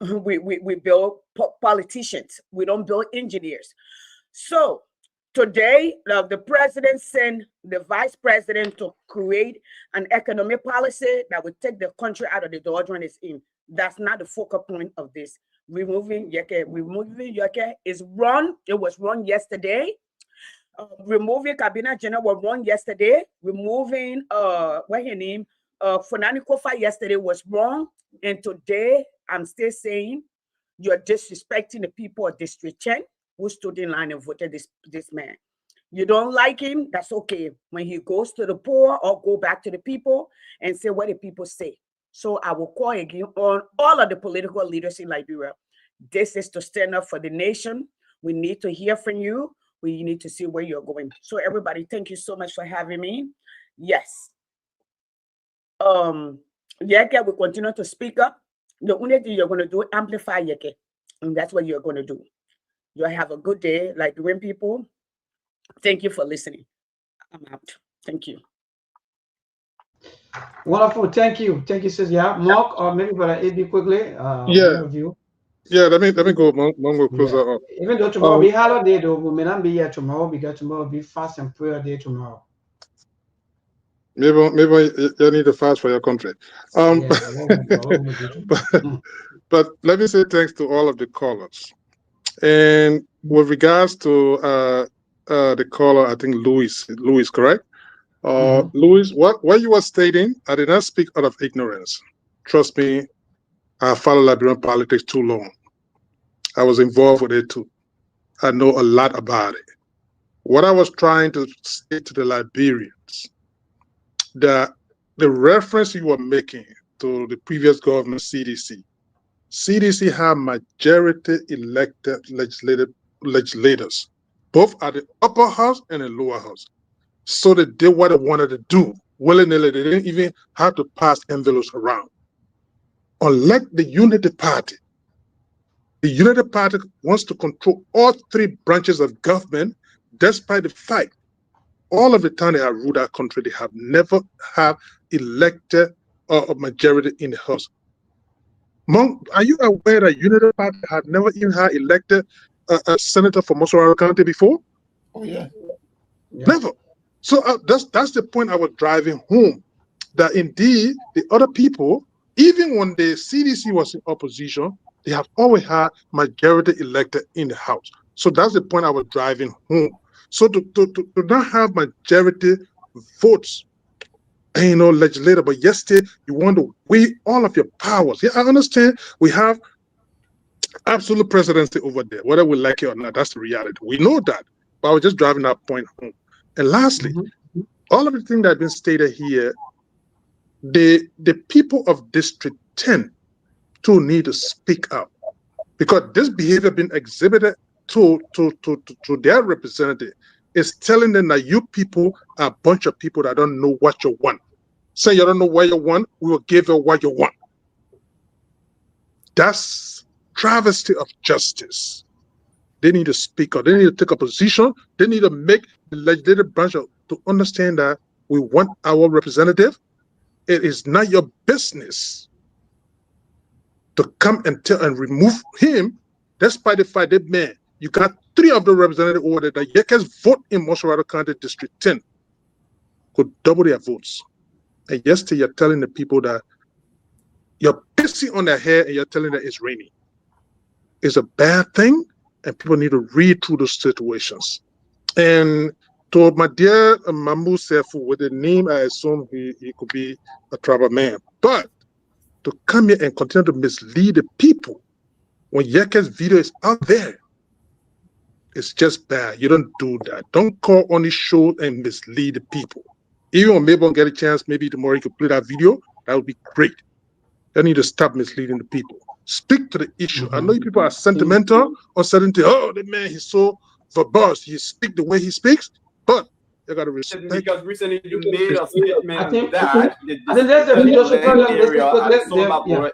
We build politicians. We don't build engineers. So today, the president sent the vice president to create an economic policy that would take the country out of the doldrums it's in. That's not the focal point of this. Removing Yeke is wrong. It was wrong yesterday. Removing Cabinet General was wrong yesterday. Removing what's her name? Funani Kofa yesterday was wrong. And today, I'm still saying you're disrespecting the people of District 10 who stood in line and voted this man. You don't like him, that's okay. When he goes to the poor or go back to the people and say what the people say. So I will call again on all of the political leaders in Liberia. This is to stand up for the nation. We need to hear from you. We need to see where you're going. So everybody, thank you so much for having me. Yes. Yeke will continue to speak up. The only thing you're going to do, amplify Yeke. And that's what you're going to do. You'll have a good day, Liberian people. Thank you for listening. I'm out. Thank you. Wonderful. Thank you. Thank you, sis. Yeah, Mark, or maybe brother AB quickly. Yeah, let me go. Mongo closer up. Even though tomorrow be holiday, though we may not be here tomorrow because tomorrow will be fast and prayer day tomorrow. Maybe you need to fast for your country. But let me say thanks to all of the callers. And with regards to the caller, I think Louis, correct? Louis, what you were stating, I did not speak out of ignorance. Trust me, I followed Liberian politics too long. I was involved with it too. I know a lot about it. What I was trying to say to the Liberians, that the reference you were making to the previous government, CDC have majority elected legislators, both at the upper house and the lower house. So they did what they wanted to do. Willy-nilly, they didn't even have to pass envelopes around. Unlike the Unity Party wants to control all three branches of government, despite the fact all of the time they have ruled that country, they have never have elected a majority in the House. Are you aware that United Party had never even had elected a senator from Mossoraro County before? Oh yeah. Never. So that's the point I was driving home, that indeed the other people, even when the CDC was in opposition, they have always had majority elected in the House. So that's the point I was driving home. So to not have majority votes, legislator, but yesterday you want to weigh all of your powers. Yeah, I understand we have absolute presidency over there, whether we like it or not. That's the reality. We know that. But I was just driving that point home. And lastly, all of the things that have been stated here, the people of District 10 too need to speak up, because this behavior being exhibited to their representative is telling them that you people are a bunch of people that don't know what you want. Say you don't know what you want, we will give you what you want. That's travesty of justice. They need to speak up. They need to take a position. They need to make the legislative branch to understand that we want our representative. It is not your business to come and tell and remove him, despite the fact that, man, you got 3 of the representatives over there that Yekes vote in Mossoraro County District 10 could double their votes. And yesterday you're telling the people that you're pissing on their hair and you're telling them it's raining. It's a bad thing, and people need to read through those situations. And to my dear Mambu Sefu, with the name, I assume he could be a tribal man. But to come here and continue to mislead the people when Yeke's video is out there, it's just bad. You don't do that. Don't call on the show and mislead the people. Even when maybe get a chance, maybe tomorrow you could play that video. That would be great. You need to stop misleading the people. Speak to the issue. I know you people are sentimental or certain things. Oh, the man, he's so verbose. He speaks the way he speaks, but you got to respect. Because recently you made a statement I think that there's a video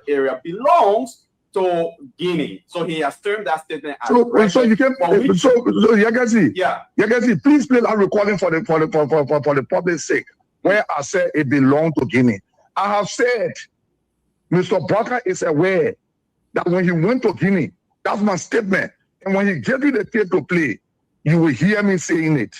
area belongs to Guinea. So he has termed that statement as so you can so Yagasi, yeah. Yagasi, please play that recording for the public's sake, where I said it belonged to Guinea. I have said Mr. Barker is aware that when he went to Guinea, that's my statement. And when he gave you the tape to play, you will hear me saying it.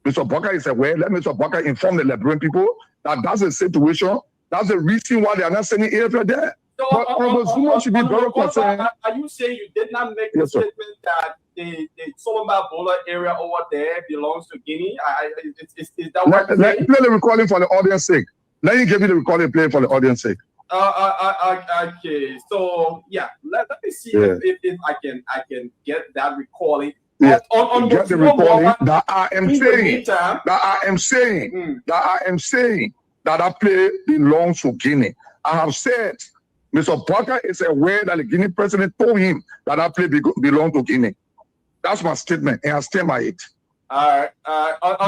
Mr. Barker is aware. Let Mr. Barker inform the Liberian people that that's the situation. That's the reason why they are not sending airfare there. So, but Zuma should be very concerned. Are you saying you did not make the statement that the Solomba Bola area over there belongs to Guinea? Is that what you're saying? Play the recording for the audience sake. Let me give you the recording, play for the audience sake. Okay, so yeah, let me see if I can get that recording. Yeah. On get the recording that I am saying that that play belongs to Guinea. I have said Mr. Parker is aware that the Guinea president told him that that play belongs to Guinea. That's my statement, and I stand by it. On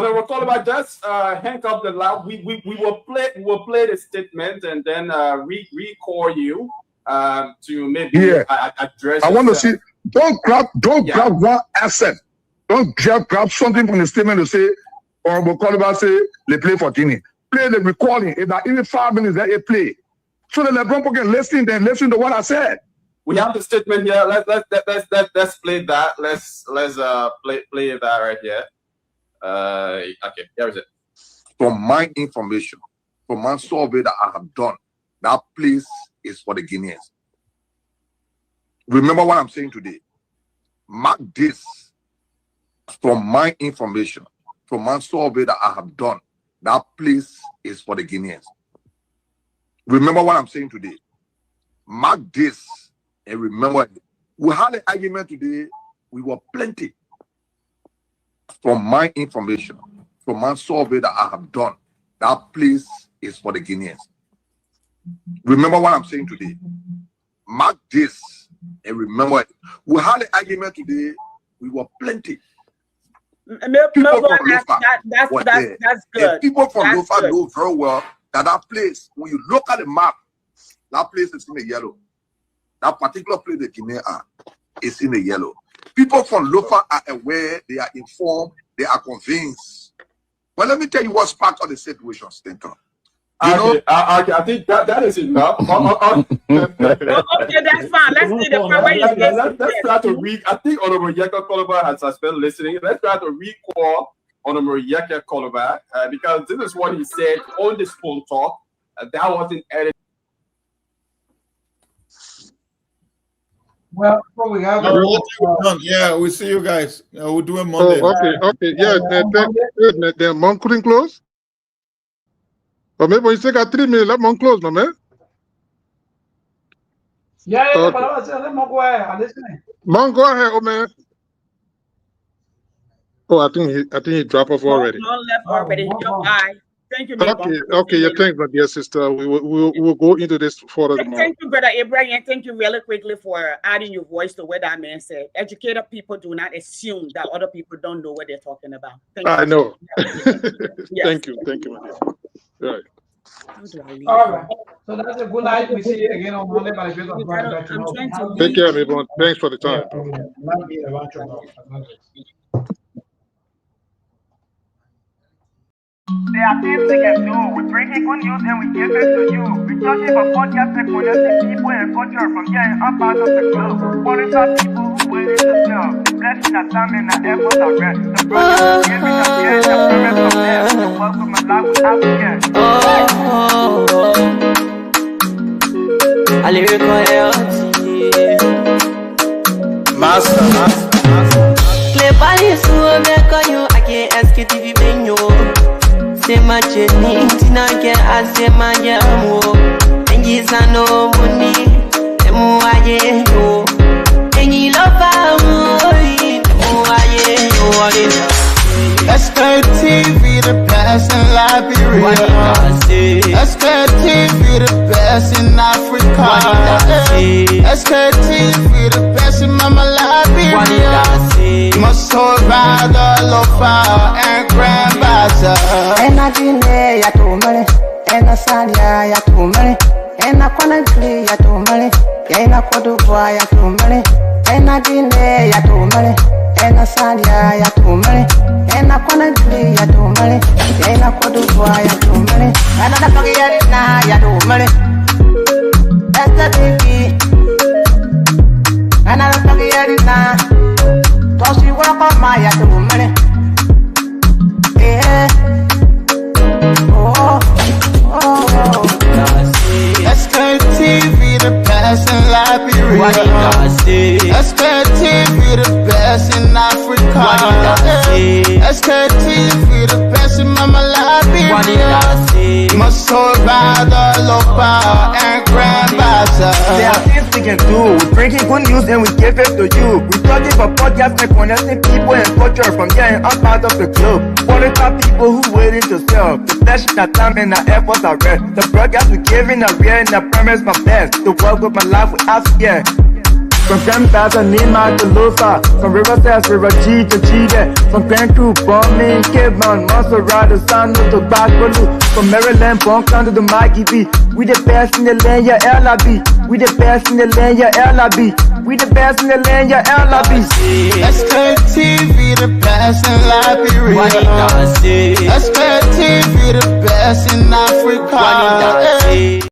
the recall about just hang up the loud. We will play the statement and then recall you to maybe address. I want to see. Don't grab one asset. Don't grab something from the statement to say, or we'll call about say they play for Guinea. Play the recording. If not even 5 minutes that they play, so the Lebron can listen to what I said. We have the statement here. Let's play that. Let's play that right here. Okay, here is it. From my information, from my survey that I have done, that place is for the Guineans. Remember what I'm saying today. Mark this. From my information, from my survey that I have done, that place is for the Guineans. Remember what I'm saying today. Mark this and remember, we had an argument today. We were plenty. From my information, from my survey that I have done, that place is for the Guineans. Remember what I'm saying today. Mark this and remember, we had an argument today. We were plenty. People from Lofa were there. That's good. And people from Lofa know very well that that place, when you look at the map, that place is in the yellow. That particular place the Guinea are is in the yellow. People from Lofa are aware, they are informed, they are convinced But let me tell you what's part of the situation, Stanton. I think that is enough. Okay, that's fine. Let's see the part where you say. Let's try to read. I think Honorable Yeka Koloba has suspended listening. Let's try to recall Honorable Yeka Koloba because this is what he said on this phone talk. That wasn't edited. Well, we have. Yeah, we'll see you guys. We'll do it Monday. Oh, okay. Yeah, the monk couldn't close. But maybe you still got 3 minutes. Let monk close, my man. Yeah, Okay. but I said, let me go ahead. I'm listening. Monk, go ahead, oh man. Oh, I think he dropped off already. No left already. Bye. Thank you, Okay, yeah, thanks, my dear sister. We'll go into this further tomorrow. Thank you, Brother Abraham. Thank you really quickly for adding your voice to what that man said. Educated people do not assume that other people don't know what they're talking about. Thank you. I know. Yes. Thank you, my dear. Right. All right. So that's a good night. We see you again on Monday by the grace of God. Take care, everyone. Thanks for the time. There are things we can do. We bring in good news and we give it to you. We talking about podcast and connecting people and culture from here and part of the club. Qualified people who willing to serve. The blessing that time and the effort are rest. The brothers giving us here and the promise from them. So welcome and life with African. A lyrical Master. Play Paris, who make you, I can't Sktv-Lib. Say my journey, Tina can I say my yamo. And yes, I know money, and more I know. And you love Sktv, the best in Liberia. Sktv, the best in Africa. Sktv, the best in Mama Liberia. Must hold by the lofa and grand bazaar. And I dine ya to money, and I sadia ya to money, and I connectly ya to money, and I could do ya to money, and I dine ya to money, and I sadia ya to money, and I connectly ya to money, and I could do ya to money, and I don't get na ya to money. That's the baby, and I don't get it now. Cause you work on my ya to money. Yeah. Sktv, the best in Liberia. Sktv, the best in Africa. Sktv, the best in Mama Liberia. Must hold by the lofa and grand bazaar. There are things we can do. We bring in good news and we give it to you. We talking about podcast and connecting people and culture from here and part of the club. Qualified people who willing to serve. The blessing that time and the efforts are rest. The broadcast we giving a real and I promise my best. To work with my life with us, yeah. From Grandfather Nima to Lufa, from Riverside, River G to Chile, from Grand Crew, Bombing, Kidman, Monserrat, San to Bacalu, from Maryland, Bronx down to the Mikey B. We the best in the land, yeah, LIB. We the best in the land, yeah, LIB. We the best in the land, yeah, LIB. Sktv, the best in Liberia. Sktv, the best in Africa.